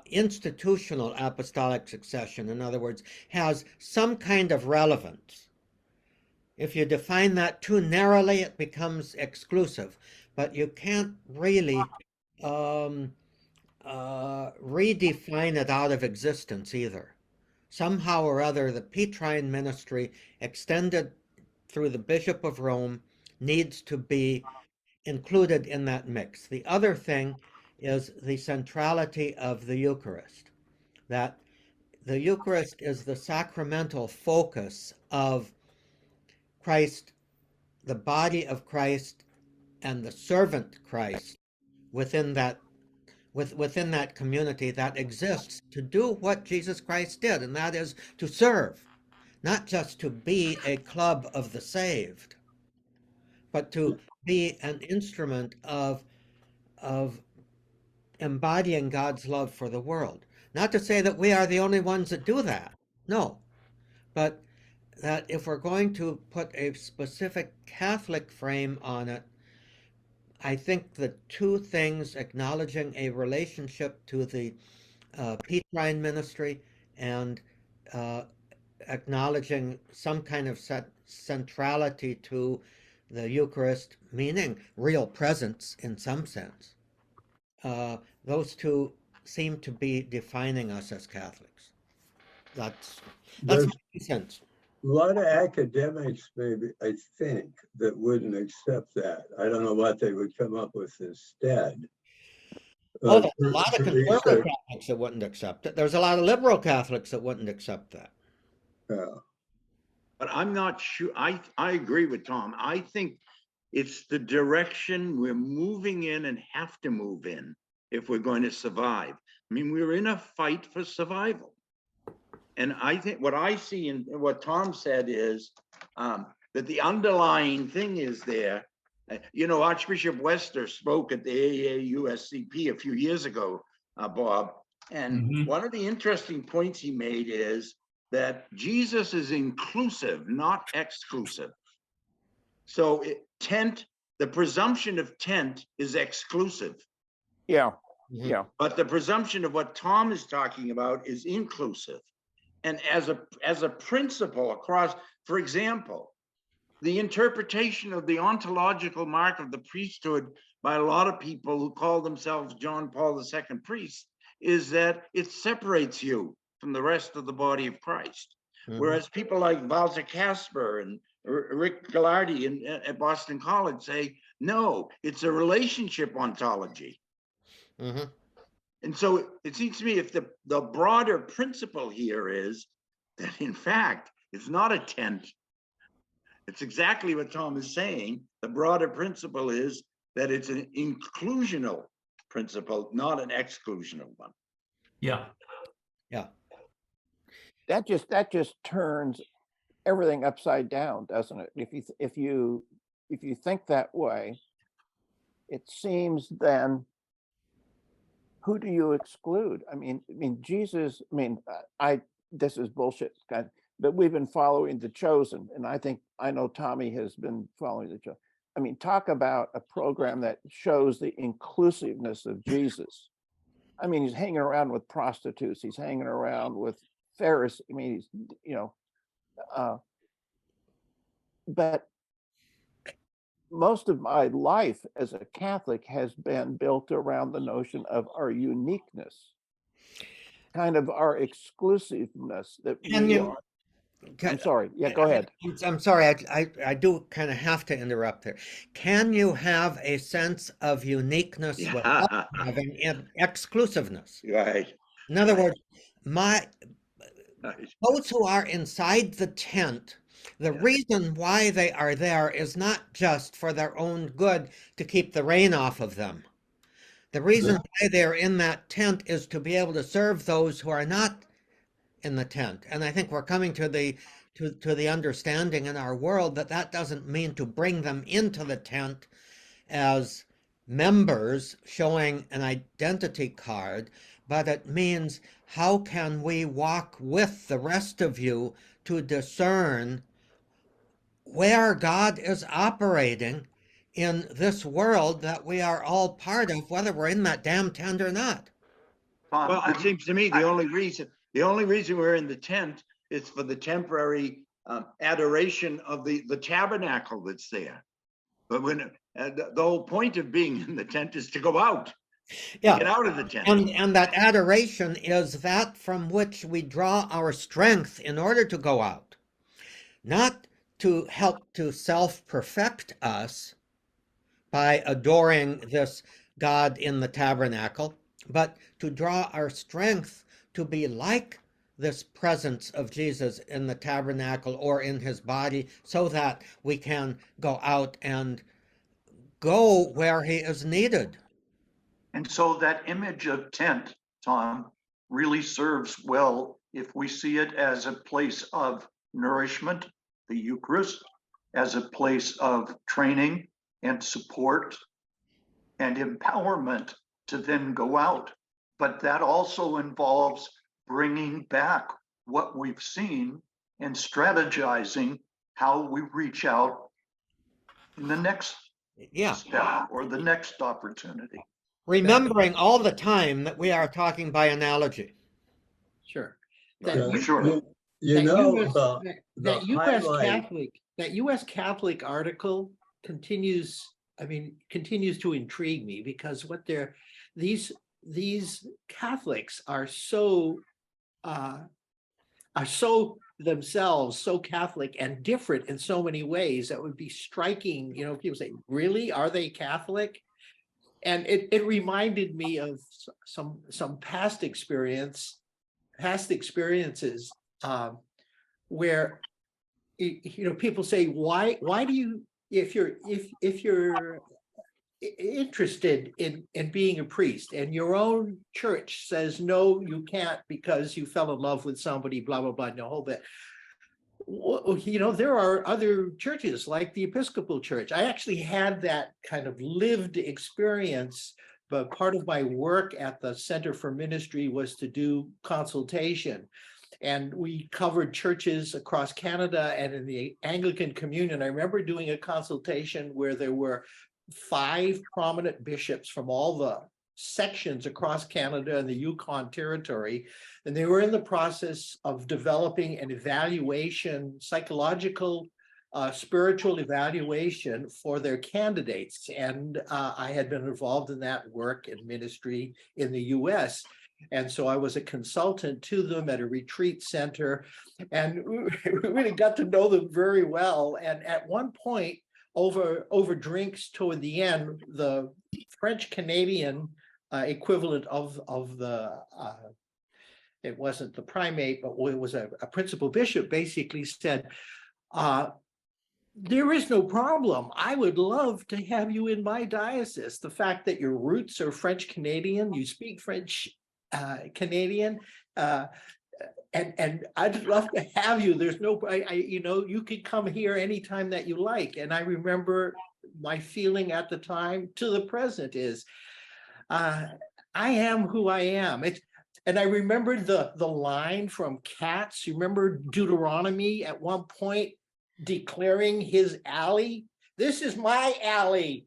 institutional apostolic succession, in other words, has some kind of relevance. If you define that too narrowly, it becomes exclusive, but you can't really redefine it out of existence either. Somehow or other, the Petrine ministry extended through the Bishop of Rome needs to be included in that mix. The other thing is the centrality of the Eucharist, that the Eucharist is the sacramental focus of Christ, the body of Christ, and the servant Christ within that community that exists to do what Jesus Christ did, and that is to serve, not just to be a club of the saved, but to be an instrument of embodying God's love for the world. Not to say that we are the only ones that do that, no, but that if we're going to put a specific Catholic frame on it, I think the two things, acknowledging a relationship to the Petrine ministry and acknowledging some kind of centrality to the Eucharist, meaning real presence in some sense, those two seem to be defining us as Catholics. That's my sense. A lot of academics, maybe, I think, that wouldn't accept that. I don't know what they would come up with instead. Oh, there's a lot of conservative Catholics that wouldn't accept it. There's a lot of liberal Catholics that wouldn't accept that. Yeah. But I'm not sure. I agree with Tom. I think it's the direction we're moving in and have to move in if we're going to survive. I mean, we're in a fight for survival. And I think what I see in what Tom said is that the underlying thing is there. You know, Archbishop Wester spoke at the AAUSCP a few years ago, Bob. And one of the interesting points he made is that Jesus is inclusive, not exclusive. So the presumption of tent is exclusive. Yeah, yeah. But the presumption of what Tom is talking about is inclusive. And as a principle across, for example, the interpretation of the ontological mark of the priesthood by a lot of people who call themselves John Paul II priests is that it separates you from the rest of the body of Christ. Whereas people like Walter Casper and Rick Gallardi at Boston College say, no, it's a relationship ontology. And so it seems to me if the broader principle here is that, in fact, it's not a tent. It's exactly what Tom is saying. The broader principle is that it's an inclusional principle, not an exclusional one. Yeah. Yeah. That just turns everything upside down, doesn't it? If you think that way, it seems then, who do you exclude? I mean, Jesus. I mean, this is bullshit, but we've been following The Chosen, and I know Tommy has been following The Chosen. I mean, talk about a program that shows the inclusiveness of Jesus. I mean, he's hanging around with prostitutes. He's hanging around with Pharisees. I mean, he's, but most of my life as a Catholic has been built around the notion of our uniqueness, kind of our exclusiveness that we are. I'm sorry. Yeah, go ahead. I'm sorry. I do kind of have to interrupt there. Can you have a sense of uniqueness without having exclusiveness? Right. In other words, Right. Those who are inside the tent, the Yeah. reason why they are there is not just for their own good to keep the rain off of them. The reason why they're in that tent is to be able to serve those who are not in the tent. And I think we're coming to the understanding in our world that that doesn't mean to bring them into the tent as members showing an identity card, but it means how can we walk with the rest of you to discern where God is operating in this world that we are all part of, whether we're in that damn tent or not. Tom, Well, it seems to me the only reason we're in the tent is for the temporary adoration of the tabernacle that's there. But when the whole point of being in the tent is to go out, Yeah. get out of the tent. And that adoration is that from which we draw our strength in order to go out, not to help to self-perfect us by adoring this God in the tabernacle, but to draw our strength to be like this presence of Jesus in the tabernacle or in his body, so that we can go out and go where he is needed. and so that image of tent, Tom, really serves well if we see it as a place of nourishment, the Eucharist, as a place of training and support and empowerment to then go out. But that also involves bringing back what we've seen and strategizing how we reach out in the next Yeah. step or the next opportunity. Remembering all the time that we are talking by analogy. Sure. Right. That you- Sure. You that know, US that US highlight- Catholic, that US Catholic article continues, continues to intrigue me, because what they're, these Catholics are so themselves so Catholic and different in so many ways that would be striking. People say, really, are they Catholic? And it reminded me of some past experiences where people say, why do you, if you're interested in being a priest and your own church says no, you can't because you fell in love with somebody, blah blah blah, and the whole bit. There are other churches like the Episcopal Church. I actually had that kind of lived experience, but part of my work at the Center for Ministry was to do consultation. And we covered churches across Canada and in the Anglican Communion. I remember doing a consultation where there were 5 prominent bishops from all the sections across Canada and the Yukon Territory, and they were in the process of developing an evaluation, psychological, spiritual evaluation for their candidates. And I had been involved in that work and ministry in the US. And so I was a consultant to them at a retreat center, and we really got to know them very well. And at one point, over drinks toward the end, the French Canadian equivalent of the it wasn't the primate, but it was a principal bishop, basically said, there is no problem. I would love to have you in my diocese. The fact that your roots are French Canadian, you speak French Canadian, and I'd love to have you. There's no, you could come here anytime that you like. And I remember my feeling at the time to the present is, I am who I am. And I remembered the line from Cats. You remember Deuteronomy at one point declaring his alley? This is my alley.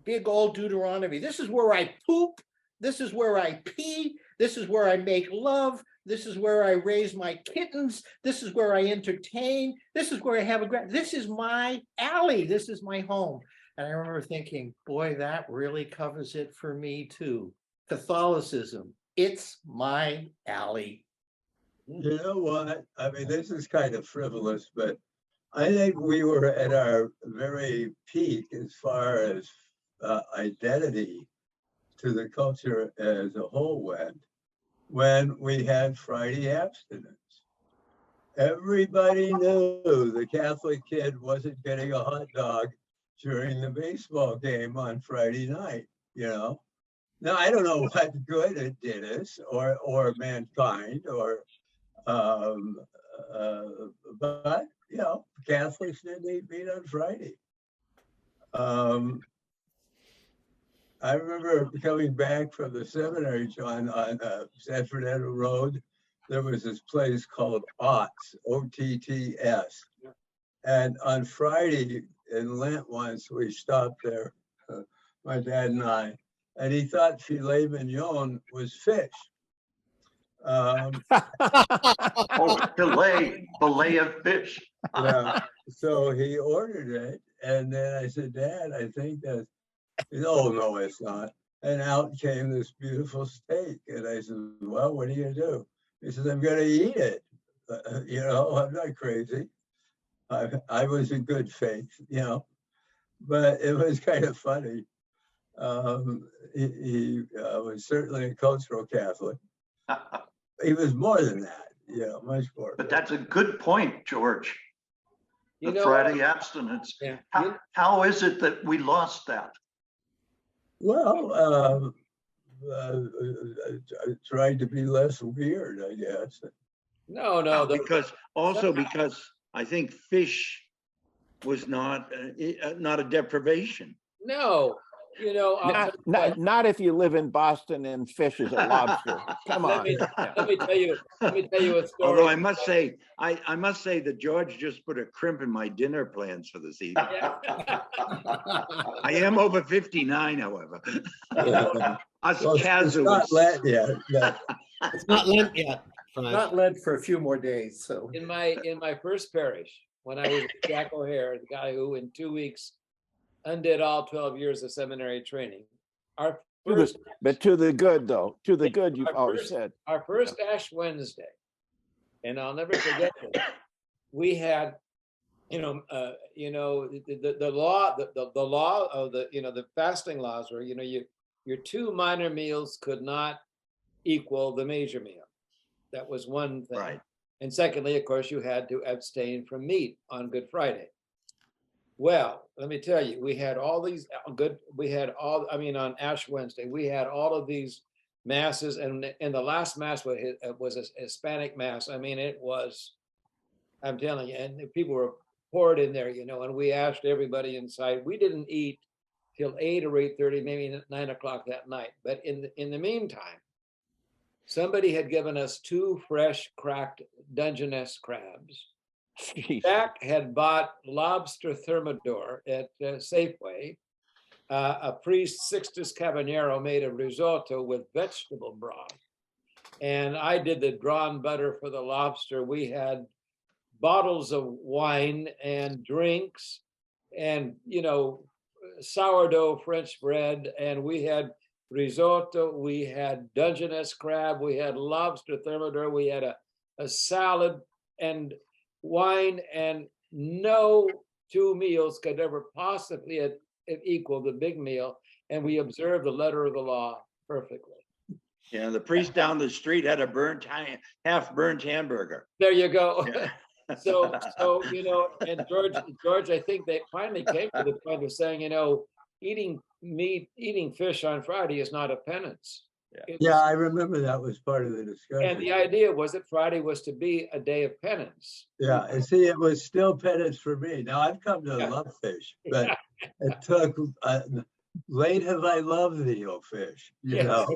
Big old Deuteronomy. This is where I poop. This is where I pee. This is where I make love. This is where I raise my kittens. This is where I entertain. This is where I have this is my alley. This is my home. And I remember thinking, boy, that really covers it for me too. Catholicism, it's my alley. You know what? I mean, this is kind of frivolous, but I think we were at our very peak as far as identity to the culture as a whole went when we had Friday abstinence. everybody knew the Catholic kid wasn't getting a hot dog during the baseball game on Friday night, you know? Now, I don't know what good it did us or mankind or, but, you know, Catholics didn't eat meat on Friday. I remember coming back from the seminary, John, on San Fernando Road. There was this place called Otts, O-T-T-S. And on Friday in Lent once, we stopped there, my dad and I, and he thought filet mignon was fish. Oh, fillet of fish. Yeah. So he ordered it, and then I said, Dad, I think that's, oh, no, it's not. And out came this beautiful steak. And I said, well, what are you gonna do? He says, I'm gonna eat it. You know, I'm not crazy. I was in good faith, you know, but it was kind of funny. He was certainly a cultural Catholic. He was more than that, you know, much more. But that's a good point, George. You The know, Friday abstinence. yeah, How is it that we lost that? Well, I tried to be less weird, I guess. no, Because I think fish was not a deprivation. no, you know, I'll tell you what. Not if you live in Boston and fish is a lobster. Come Let on. me, let me tell you a story. Although I must say that George just put a crimp in my dinner plans for this evening. Yeah. I am over 59, however. Us Well, it's casuals. not Lent yet, but It's not Lent yet. Frank. Not Lent for a few more days, so. In my first parish, when I was with Jack O'Hare, the guy who in 2 weeks undid all 12 years of seminary training, our first, But to the good, though, to the good, you've Our always first- said. our first Ash Wednesday, and I'll never forget this. We had, the law, the law of the fasting laws were, your two minor meals could not equal the major meal. That was one thing. Right. And secondly, of course, you had to abstain from meat on Good Friday. Well, let me tell you, we had all these on Ash Wednesday, we had all of these masses, and the last mass was a Hispanic mass. I mean, it was, I'm telling you, and people were poured in there, and we asked everybody inside. We didn't eat till 8 or 8:30, maybe 9 o'clock that night. But in the meantime, somebody had given us 2 fresh cracked Dungeness crabs. Jeez. Jack had bought lobster thermidor at Safeway. A priest, Sixtus Caballero, made a risotto with vegetable broth. And I did the drawn butter for the lobster. We had bottles of wine and drinks and, sourdough French bread. And we had risotto, we had Dungeness crab, we had lobster thermidor, we had a salad and wine, and no 2 meals could ever possibly equal the big meal. And we observed the letter of the law perfectly. Yeah, the priest down the street had a half burnt hamburger. There you go. Yeah. So and George, I think they finally came to the point of saying, eating fish on Friday is not a penance. yeah, I remember that was part of the discussion. And the idea was that Friday was to be a day of penance. Yeah, and see, it was still penance for me. Now I've come to love fish, but it took, late have I loved thee, O fish, you know?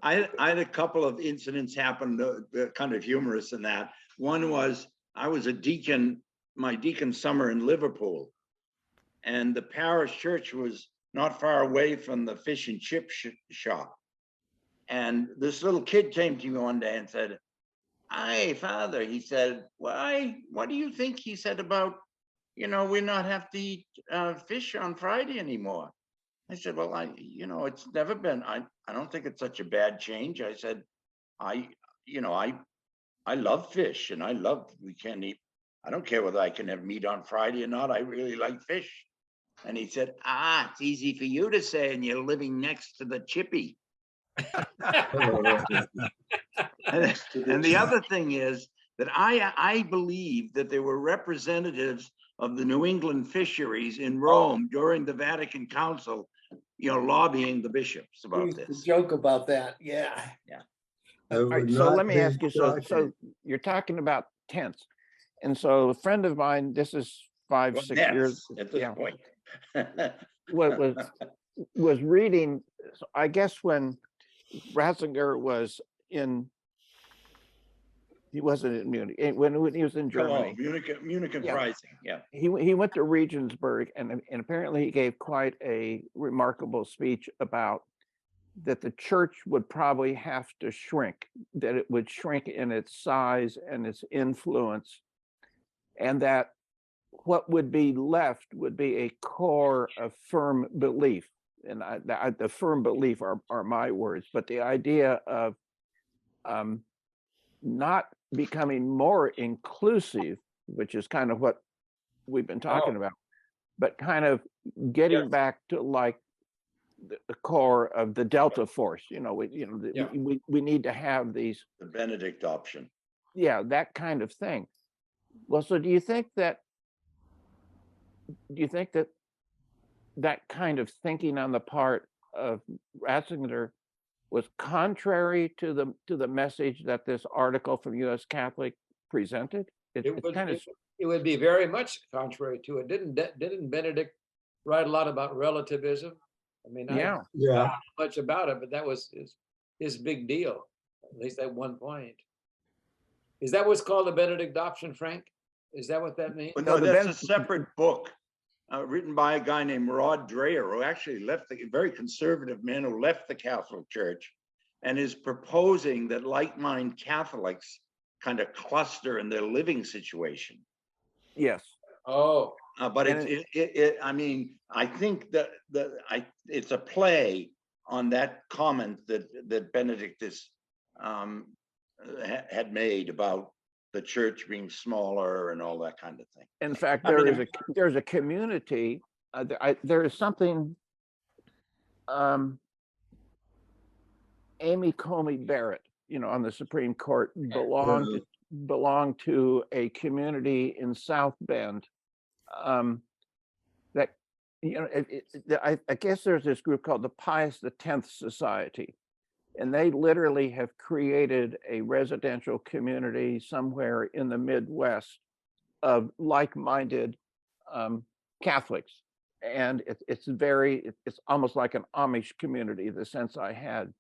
I had a couple of incidents happen, kind of humorous in that. One was, I was a deacon, my deacon summer in Liverpool, and the parish church was not far away from the fish and chip shop. And this little kid came to me one day and said, "Hi, Father," he said, "Why, what do you think," he said, "about, we not have to eat fish on Friday anymore?" I said, "Well, it's never been, I don't think it's such a bad change." I said, I love fish, and we can't eat, I don't care whether I can have meat on Friday or not. I really like fish." And he said, "It's easy for you to say, and you're living next to the chippy." And the other thing is, that I believe that there were representatives of the New England fisheries in Rome during the Vatican Council, lobbying the bishops We about used to this. joke about that, yeah. It All right, would so not let me be ask you, so shocking. you're talking about tents. And so a friend of mine, this is 5, Well, 6 years, yes, at this yeah, point. was reading, so I guess when Ratzinger was in, he wasn't in Munich, when he was in Germany, Munich and Yeah. Pricing, yeah. he went to Regensburg and apparently he gave quite a remarkable speech about that the church would probably have to shrink, that it would shrink in its size and its influence, and that what would be left would be a core of firm belief. And the firm belief are my words, but the idea of not becoming more inclusive, which is kind of what we've been talking about, but kind of getting back to like the core of the Delta Force. We need to have these, The Benedict option. yeah, that kind of thing. Well, so do you think that that kind of thinking on the part of Ratzinger was contrary to the message that this article from U.S. Catholic presented? It would be very much contrary to it. Didn't Benedict write a lot about relativism? I mean, I Yeah. don't Yeah, know much about it, but that was his big deal, at least at one point. Is that what's called the Benedict option, Frank? Is that what that means? But No, no, the that's Ben- a separate book written by a guy named Rod Dreher, who actually left a very conservative man who left the Catholic Church and is proposing that like-minded Catholics kind of cluster in their living situation. Yes. Oh, But And I mean, I think that it's a play on that comment that Benedict had made about the church being smaller and all that kind of thing. in fact, I mean, there's a community. There is something. Amy Comey Barrett, on the Supreme Court, belonged to a community in South Bend. That I guess there's this group called the Pius X Society, and they literally have created a residential community somewhere in the Midwest of like-minded Catholics, and it's almost like an Amish community, the sense I had.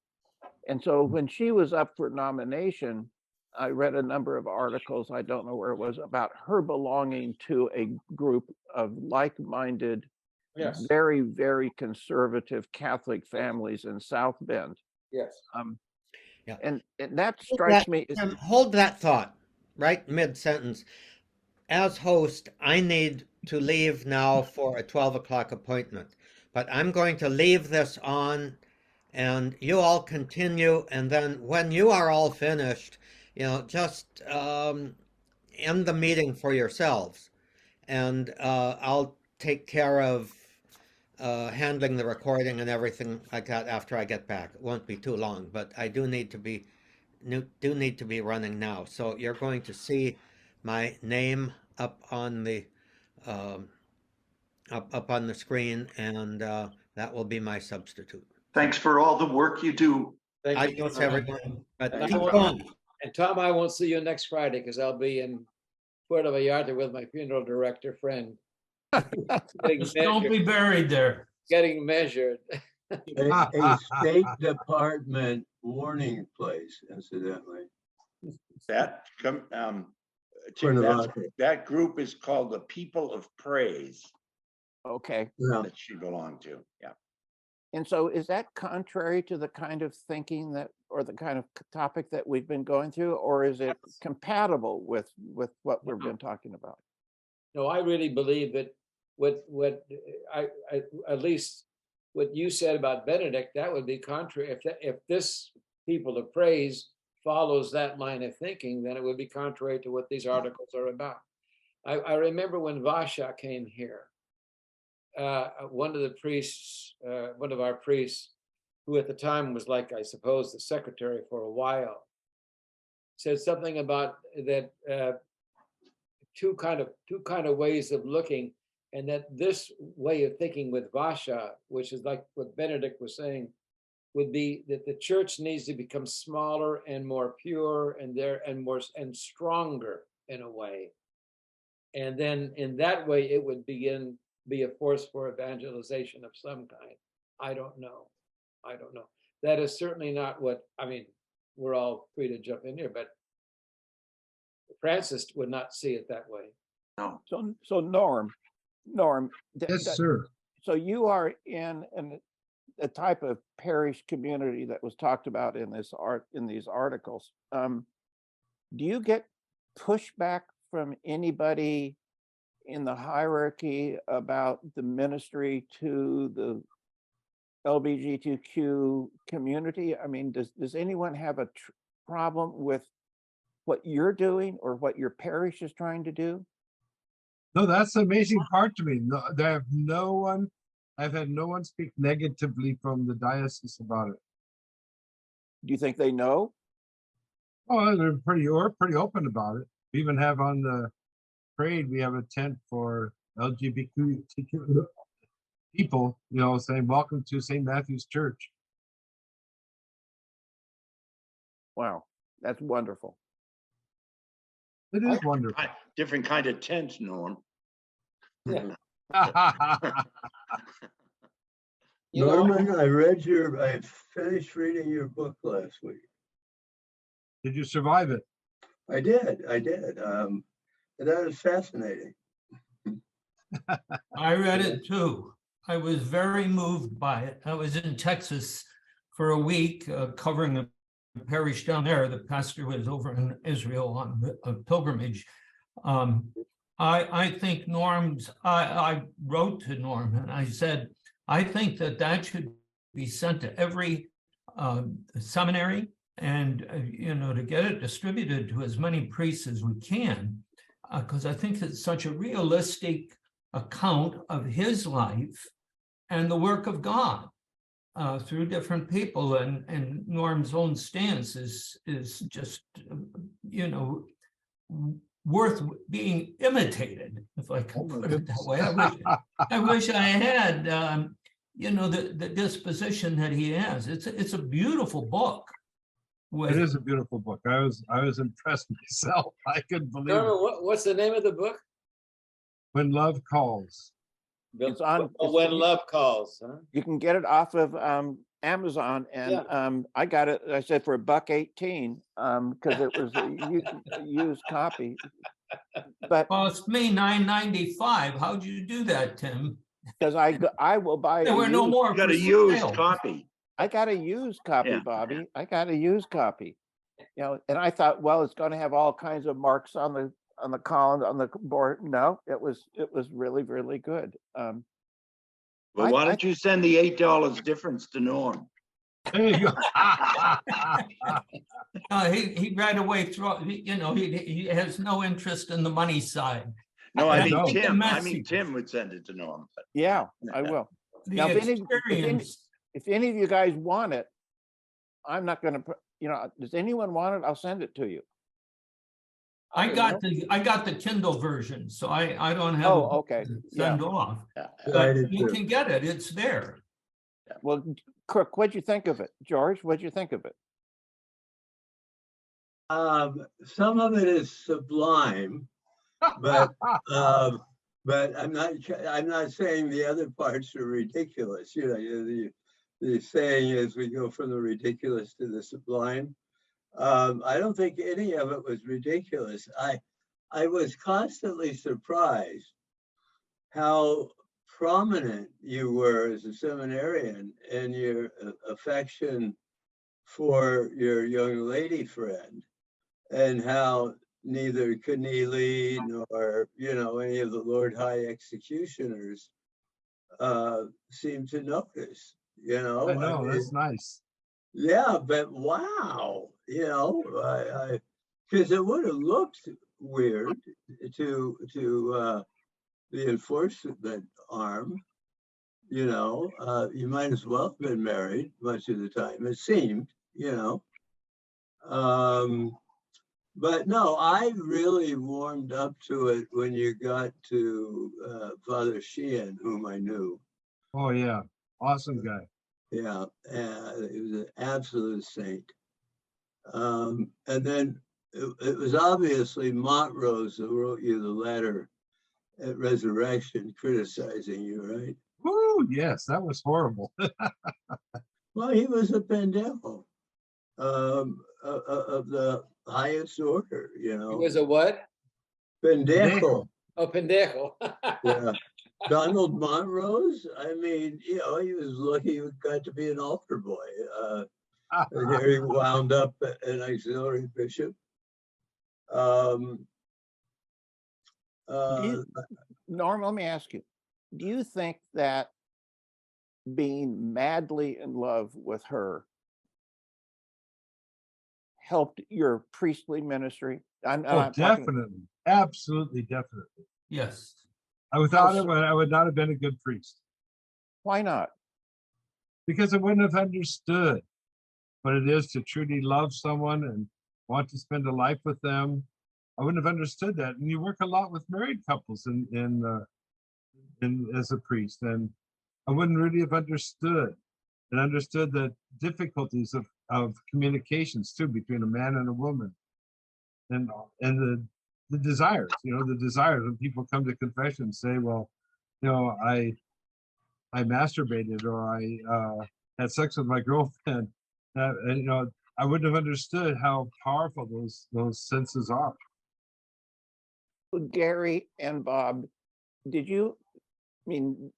And so when she was up for nomination, I read a number of articles, I don't know where it was, about her belonging to a group of like-minded, yes, very, very conservative Catholic families in South Bend. yes. Yeah. And that strikes me. Hold that thought right mid-sentence. As host, I need to leave now for a 12 o'clock appointment, but I'm going to leave this on and you all continue. And then when you are all finished, just end the meeting for yourselves. And I'll take care of handling the recording and everything like that after I get back. It won't be too long, but I do need to be running now. So you're going to see my name up on the up on the screen, and that will be my substitute. Thanks for all the work you do. Thank you. Adios, everyone. But And keep I won't- going. And Tom, I won't see you next Friday because I'll be in Puerto Vallarta with my funeral director friend. Getting Just don't measured. be buried there. Getting measured. a State Department warning place, incidentally. That Tim, Cuernavaca. that group is called the People of Praise Okay. Yeah. that she belonged to. Yeah. And so is that contrary to the kind of thinking or the kind of topic that we've been going through, or is it compatible with what we've been talking about? No, I really believe that what I at least what you said about Benedict, that would be contrary. If this People of Praise follows that line of thinking, then it would be contrary to what these articles are about. I remember when Vasha came here, one of our priests, who at the time was like, I suppose, the secretary for a while, said something about that two kind of ways of looking, and that this way of thinking with Vasha, which is like what Benedict was saying, would be that the church needs to become smaller and more pure and stronger in a way. And then in that way, it would be a force for evangelization of some kind. I don't know. That is certainly not what, I mean, we're all free to jump in here, but Francis would not see it that way. No. So Norm, Yes, sir. so you are in a type of parish community that was talked about in these articles. Do you get pushback from anybody in the hierarchy about the ministry to the LGBTQ community? I mean, does anyone have a problem with what you're doing or what your parish is trying to do? No, that's the amazing part to me. No, I've had no one speak negatively from the diocese about it. Do you think they know? Oh, they're pretty open about it. We even have on the parade, we have a tent for LGBTQ people, saying welcome to St. Matthew's Church. Wow, that's wonderful. It is wonderful. Different kind of tent, Norm. Yeah. Norman, I finished reading your book last week. Did you survive it? I did. And that is fascinating. I read it too. I was very moved by it. I was in Texas for a week covering a parish down there. The pastor was over in Israel on a pilgrimage. I think I wrote to Norm and I said, I think that should be sent to every seminary and, to get it distributed to as many priests as we can, because I think it's such a realistic account of his life and the work of God through different people. And Norm's own stance is just, worth being imitated, if I can put it that way. I wish I had, the disposition that he has. It's a beautiful book. It is a beautiful book. I was impressed myself. I couldn't believe it. What's the name of the book? When Love Calls. It's on When Love Calls. Huh? You can get it off of Amazon, and I got it. I said for $1.18 because it was a used copy. But cost me $9.95. How'd you do that, Tim? Because I will buy. There were no more. You got a used copy. I got a used copy, Bobby. I got a used copy. And I thought, well, it's going to have all kinds of marks on the column, on the board. No, it was really, really good. Well, why don't you send the $8 difference to Norm? There you go. He right away he has no interest in the money side. No, I mean think the Tim. message- Tim would send it to Norm. But Yeah, I will. The Now, experience. If any of you guys want it, I'm not going to. Does anyone want it? I'll send it to you. I got the Kindle version, so I don't have Oh, okay. to send off. I But did you too. can get it. It's there. Well, Crook, what'd you think of it? George, what'd you think of it? Some of it is sublime, but I'm not saying the other parts are ridiculous. The saying is we go from the ridiculous to the sublime. I don't think any of it was ridiculous. I was constantly surprised how prominent you were as a seminarian in your affection for your young lady friend, and how neither Keneally nor any of the Lord High Executioners seemed to notice. I know, that's nice. Yeah, but wow, because it would have looked weird to the enforcement arm. You might as well have been married much of the time, it seemed. But no, I really warmed up to it when you got to Father Sheehan, whom I knew. Oh, yeah. Awesome guy. Yeah, he was an absolute saint. And then it was obviously Montrose who wrote you the letter at Resurrection criticizing you, right? Woo, yes, that was horrible. Well, he was a pendejo of the highest order, you He know. was a what? Pendejo. Oh, pendejo. Yeah. Donald Montrose, I mean, you know, he was lucky he got to be an altar boy. And here he wound up an auxiliary bishop. Norm, let me ask you, do you think that being madly in love with her helped your priestly ministry? I'm talking, Definitely. Absolutely, definitely. Yes. Without it, I would not have been a good priest. why not? Because I wouldn't have understood what it is to truly love someone and want to spend a life with them. I wouldn't have understood that. And you work a lot with married couples in as a priest, and I wouldn't really have understood the difficulties of communications too between a man and a woman, and the desires. You know, the desires when people come to confession and say, "Well, you know, I masturbated or I had sex with my girlfriend," and you know, I wouldn't have understood how powerful those senses are. Gary and Bob, did you, I mean,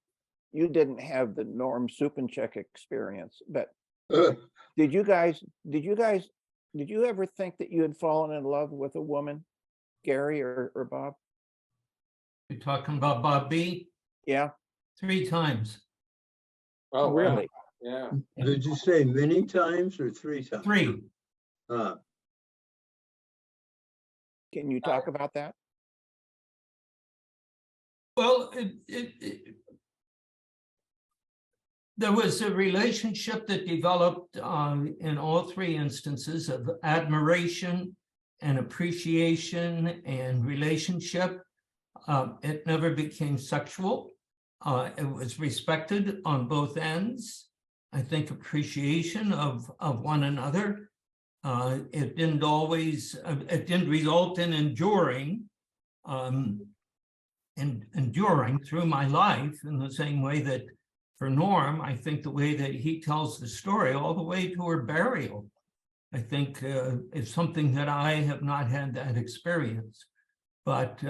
you didn't have the Norm Supanchek experience, but did you ever think that you had fallen in love with a woman, Gary or Bob? You're talking about Bob B? Yeah. 3 times. Oh, Really? Yeah. Did you say many times or 3 times? 3. Can you talk about that? Well, there was a relationship that developed in all 3 instances of admiration and appreciation and relationship. It never became sexual. It was respected on both ends. I think appreciation of one another. It didn't always, it didn't result in enduring through my life in the same way that for Norm, I think the way that he tells the story all the way to her burial, I think is something that I have not had that experience. But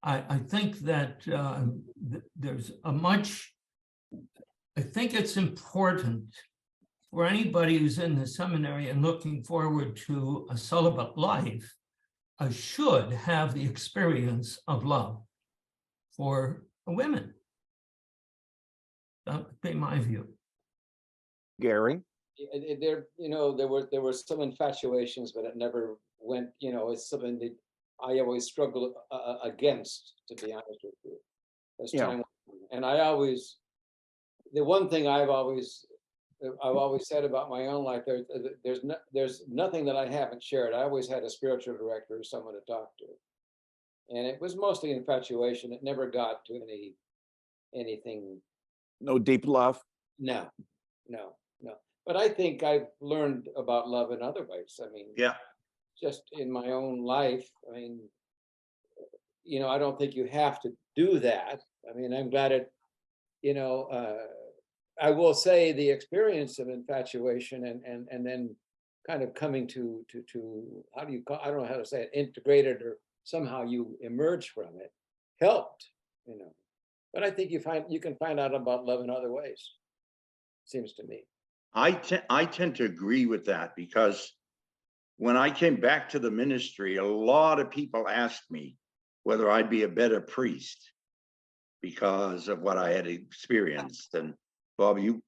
I think that there's a much, I think it's important for anybody who's in the seminary and looking forward to a celibate life, should have the experience of love for women. That would be my view. Gary? There, you know, there were some infatuations, but it never went, you know, it's something that I always struggled against, to be honest with you. As time, and I always, the one thing I've always said about my own life, there's nothing that I haven't shared. I always had a spiritual director or someone to talk to. And it was mostly infatuation. It never got to anything. No deep love? No. But I think I've learned about love in other ways. I mean, Yeah. Just in my own life. I mean, you know, I don't think you have to do that. I mean, I'm glad it, you know, I will say the experience of infatuation and then kind of coming to how do you call, I don't know how to say it, integrated, or somehow you emerge from it, helped, you know. But I think you can find out about love in other ways, seems to me. I tend to agree with that, because when I came back to the ministry, a lot of people asked me whether I'd be a better priest because of what I had experienced. And Bob, you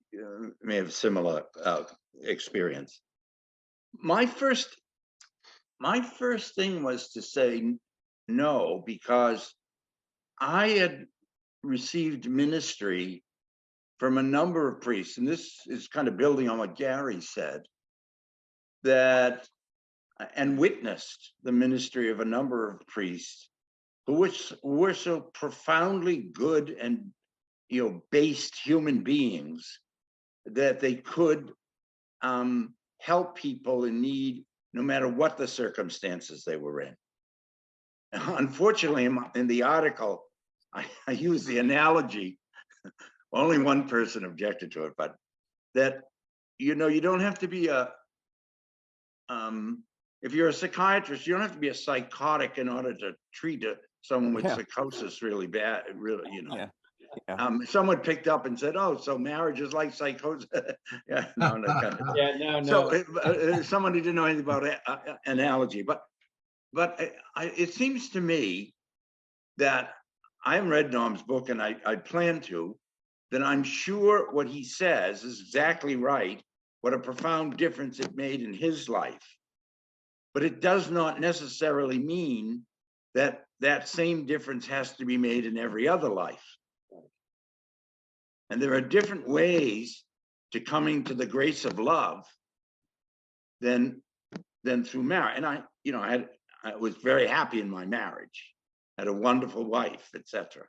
may have similar experience. My first thing was to say no, because I had received ministry from a number of priests, and this is kind of building on what Gary said, that and witnessed the ministry of a number of priests who were so profoundly good and, based human beings that they could help people in need, no matter what the circumstances they were in. Unfortunately, in the article, I use the analogy, only one person objected to it, but that, you don't have to be if you're a psychiatrist, you don't have to be a psychotic in order to treat someone with psychosis really bad, really, someone picked up and said, "Oh, so marriage is like psychosis." Yeah, no, kind of. Yeah, no. So someone who didn't know anything about analogy, but it seems to me that I haven't read Norm's book, and I plan to. Then I'm sure what he says is exactly right. What a profound difference it made in his life. But it does not necessarily mean that that same difference has to be made in every other life. And there are different ways to coming to the grace of love than through marriage. And I was very happy in my marriage, had a wonderful wife, etc.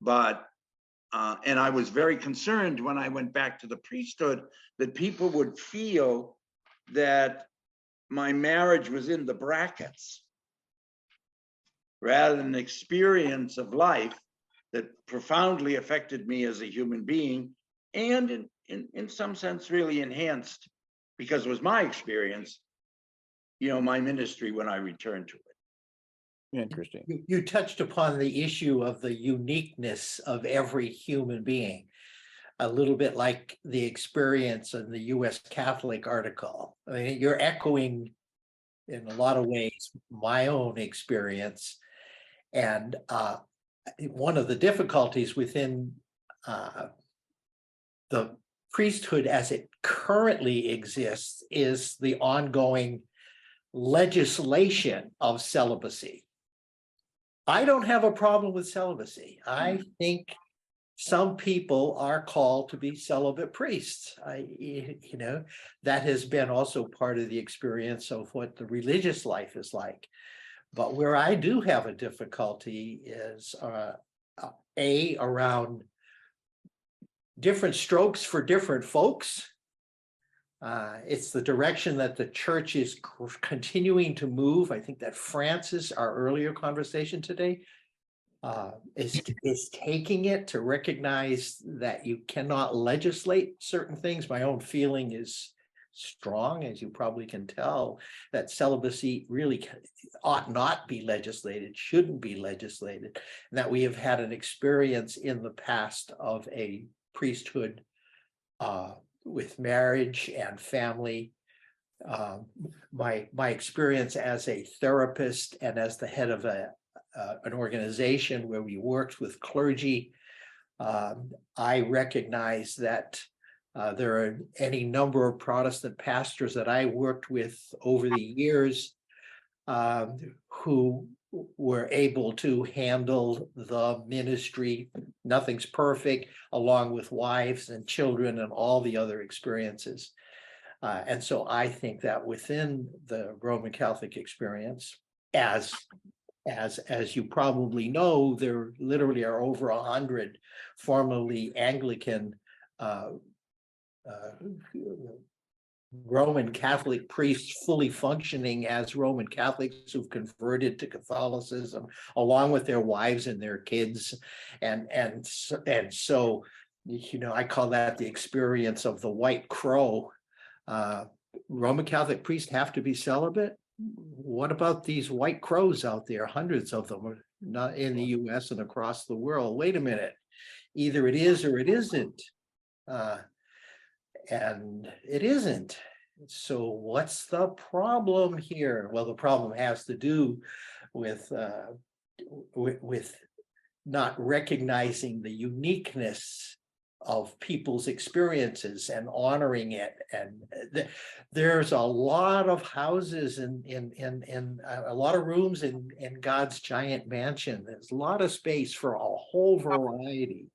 But and I was very concerned when I went back to the priesthood that people would feel that my marriage was in the brackets rather than an experience of life that profoundly affected me as a human being, and in some sense really enhanced, because it was my experience, my ministry when I returned to it. Interesting. You touched upon the issue of the uniqueness of every human being, a little bit like the experience in the U.S. Catholic article. I mean, you're echoing in a lot of ways my own experience. And one of the difficulties within the priesthood as it currently exists is the ongoing legislation of celibacy. I don't have a problem with celibacy. I think some people are called to be celibate priests. That has been also part of the experience of what the religious life is like. But where I do have a difficulty is around different strokes for different folks. It's the direction that the church is continuing to move. I think that Francis, our earlier conversation today, is taking it to recognize that you cannot legislate certain things. My own feeling is strong, as you probably can tell, that celibacy really ought not be legislated, shouldn't be legislated, and that we have had an experience in the past of a priesthood with marriage and family. My experience as a therapist and as the head of an organization where we worked with clergy, I recognize that there are any number of Protestant pastors that I worked with over the years who were able to handle the ministry. Nothing's perfect, along with wives and children and all the other experiences. And so I think that within the Roman Catholic experience, as you probably know, there literally are over 100 formerly Anglican Roman Catholic priests fully functioning as Roman Catholics who've converted to Catholicism, along with their wives and their kids. And so, I call that the experience of the white crow. Roman Catholic priests have to be celibate. What about these white crows out there? Hundreds of them are not in the US and across the world. Wait a minute. Either it is or it isn't. And it isn't. So what's the problem here? Well, the problem has to do with not recognizing the uniqueness of people's experiences and honoring it. And there's a lot of houses in a lot of rooms in God's giant mansion. There's a lot of space for a whole variety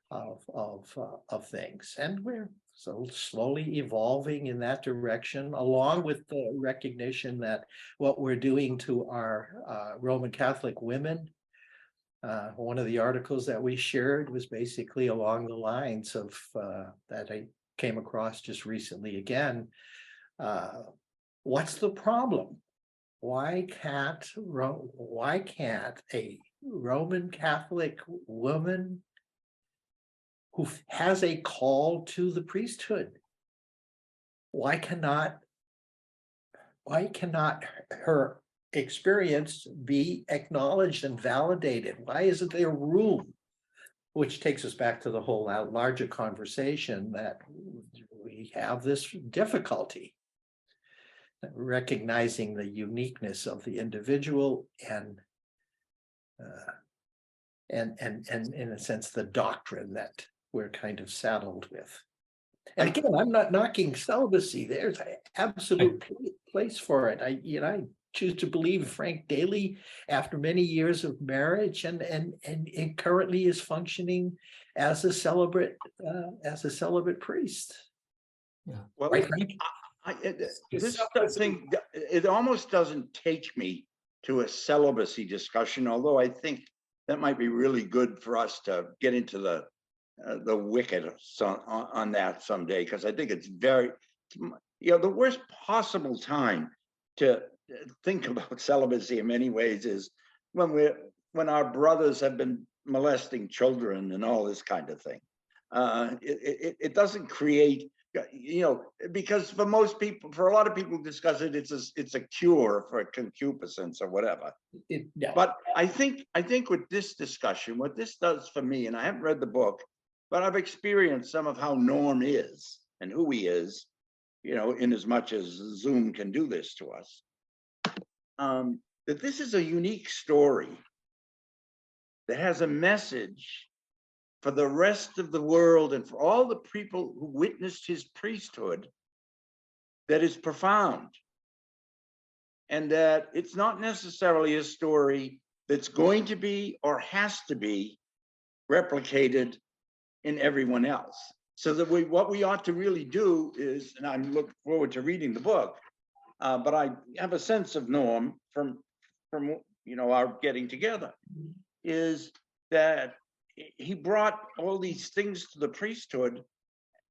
of things, and we're so slowly evolving in that direction, along with the recognition that what we're doing to our Roman Catholic women. One of the articles that we shared was basically along the lines of that I came across just recently again. What's the problem? Why can't a Roman Catholic woman who has a call to the priesthood, why cannot her experience be acknowledged and validated? Why isn't there room? Which takes us back to the whole larger conversation that we have this difficulty recognizing the uniqueness of the individual and in a sense the doctrine that we're kind of saddled with. And again, I'm not knocking celibacy. There's an absolute place for it. I choose to believe Frank Daly, after many years of marriage, and it currently is functioning as a celibate priest. Yeah. Well, Right, Frank? this thing, it almost doesn't take me to a celibacy discussion, although I think that might be really good for us to get into the wicked on that someday, because I think it's very, the worst possible time to think about celibacy in many ways is when our brothers have been molesting children and all this kind of thing. It doesn't create, because for most people, for a lot of people who discuss it, it's a cure for concupiscence or whatever. Yeah. But I think with this discussion, what this does for me, and I haven't read the book, but I've experienced some of how Norm is and who he is, in as much as Zoom can do this to us, that this is a unique story that has a message for the rest of the world and for all the people who witnessed his priesthood that is profound. And that it's not necessarily a story that's going to be or has to be replicated in everyone else. So that what we ought to really do is, and I'm looking forward to reading the book, but I have a sense of Norm from our getting together, is that he brought all these things to the priesthood,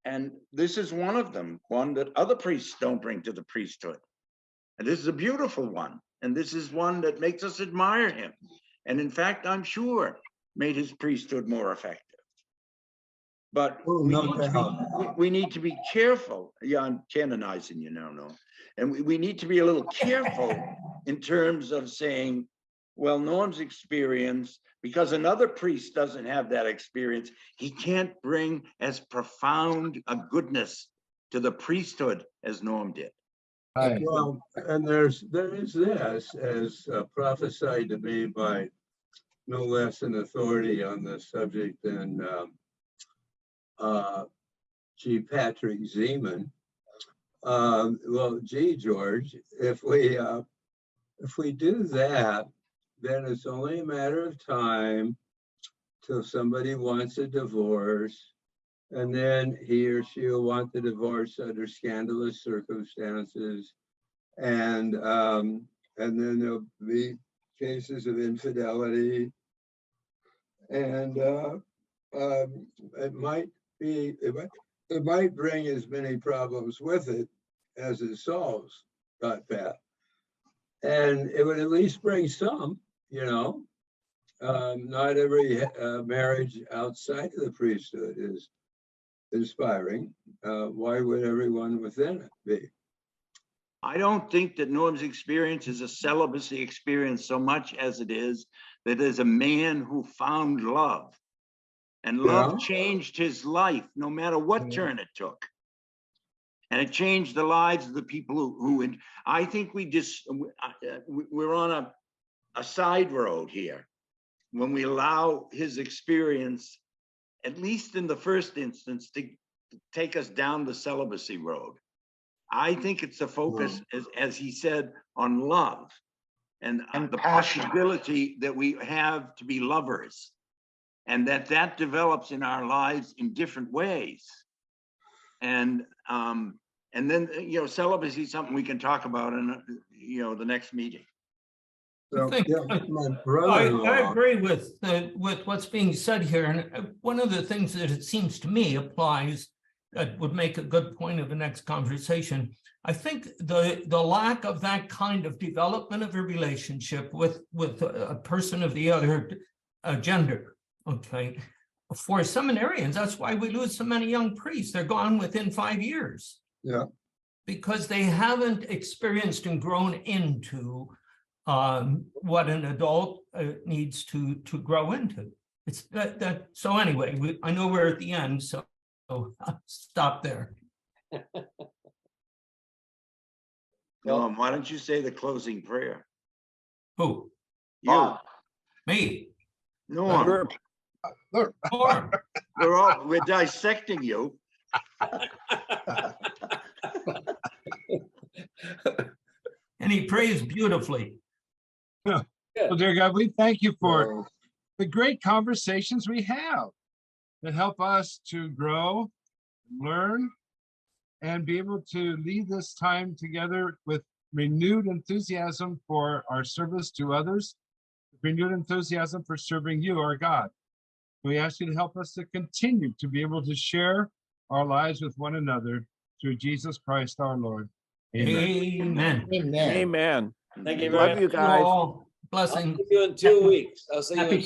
and this is one of them, one that other priests don't bring to the priesthood. And this is a beautiful one, and this is one that makes us admire him, and in fact, I'm sure made his priesthood more effective. But we need to be careful. Yeah, I'm canonizing you now, no. And we need to be a little careful in terms of saying, well, Norm's experience, because another priest doesn't have that experience, he can't bring as profound a goodness to the priesthood as Norm did. Hi. Well, and there is this, as prophesied to me by no less an authority on this subject than G. Patrick Zeman. Well, gee, George, if we do that, then it's only a matter of time till somebody wants a divorce, and then he or she will want the divorce under scandalous circumstances, and then there'll be cases of infidelity, and it might bring as many problems with it as it solves, thought Pat. And it would at least bring some, not every marriage outside of the priesthood is inspiring. Why would everyone within it be? I don't think that Norm's experience is a celibacy experience so much as it is that there's a man who found love. And love changed his life, no matter what turn it took. And it changed the lives of the people who I think we're on a side road here when we allow his experience, at least in the first instance, to take us down the celibacy road. I think it's a focus, as he said, on love and the possibility that we have to be lovers, and that develops in our lives in different ways. And then, celibacy is something we can talk about in, the next meeting. So, think- yeah, my I brother-in-law, agree with what's being said here, and one of the things that it seems to me applies that would make a good point of the next conversation. I think the lack of that kind of development of a relationship with a person of the other gender, okay, for seminarians, that's why we lose so many young priests. They're gone within 5 years. Yeah. Because they haven't experienced and grown into what an adult needs to grow into. It's that. So anyway, I know we're at the end, so I'll stop there. Norm, why don't you say the closing prayer? Who? You, Me? Norm, Sure. Look, Or we're dissecting you. and he prays beautifully. well, dear God, we thank you for so, the great conversations we have that help us to grow, learn, and be able to lead this time together with renewed enthusiasm for our service to others, renewed enthusiasm for serving you, our God. We ask you to help us to continue to be able to share our lives with one another through Jesus Christ our Lord. Amen. Amen. Amen. Amen. Thank you very Love much. you guys. All I'll blessing. see you in 2 weeks. I'll see you. Happy in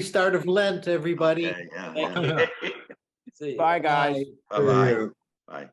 2 start of Lent, everybody. Okay, yeah, Thank yeah. See you. Bye, guys. Bye. Bye-bye. you. Bye.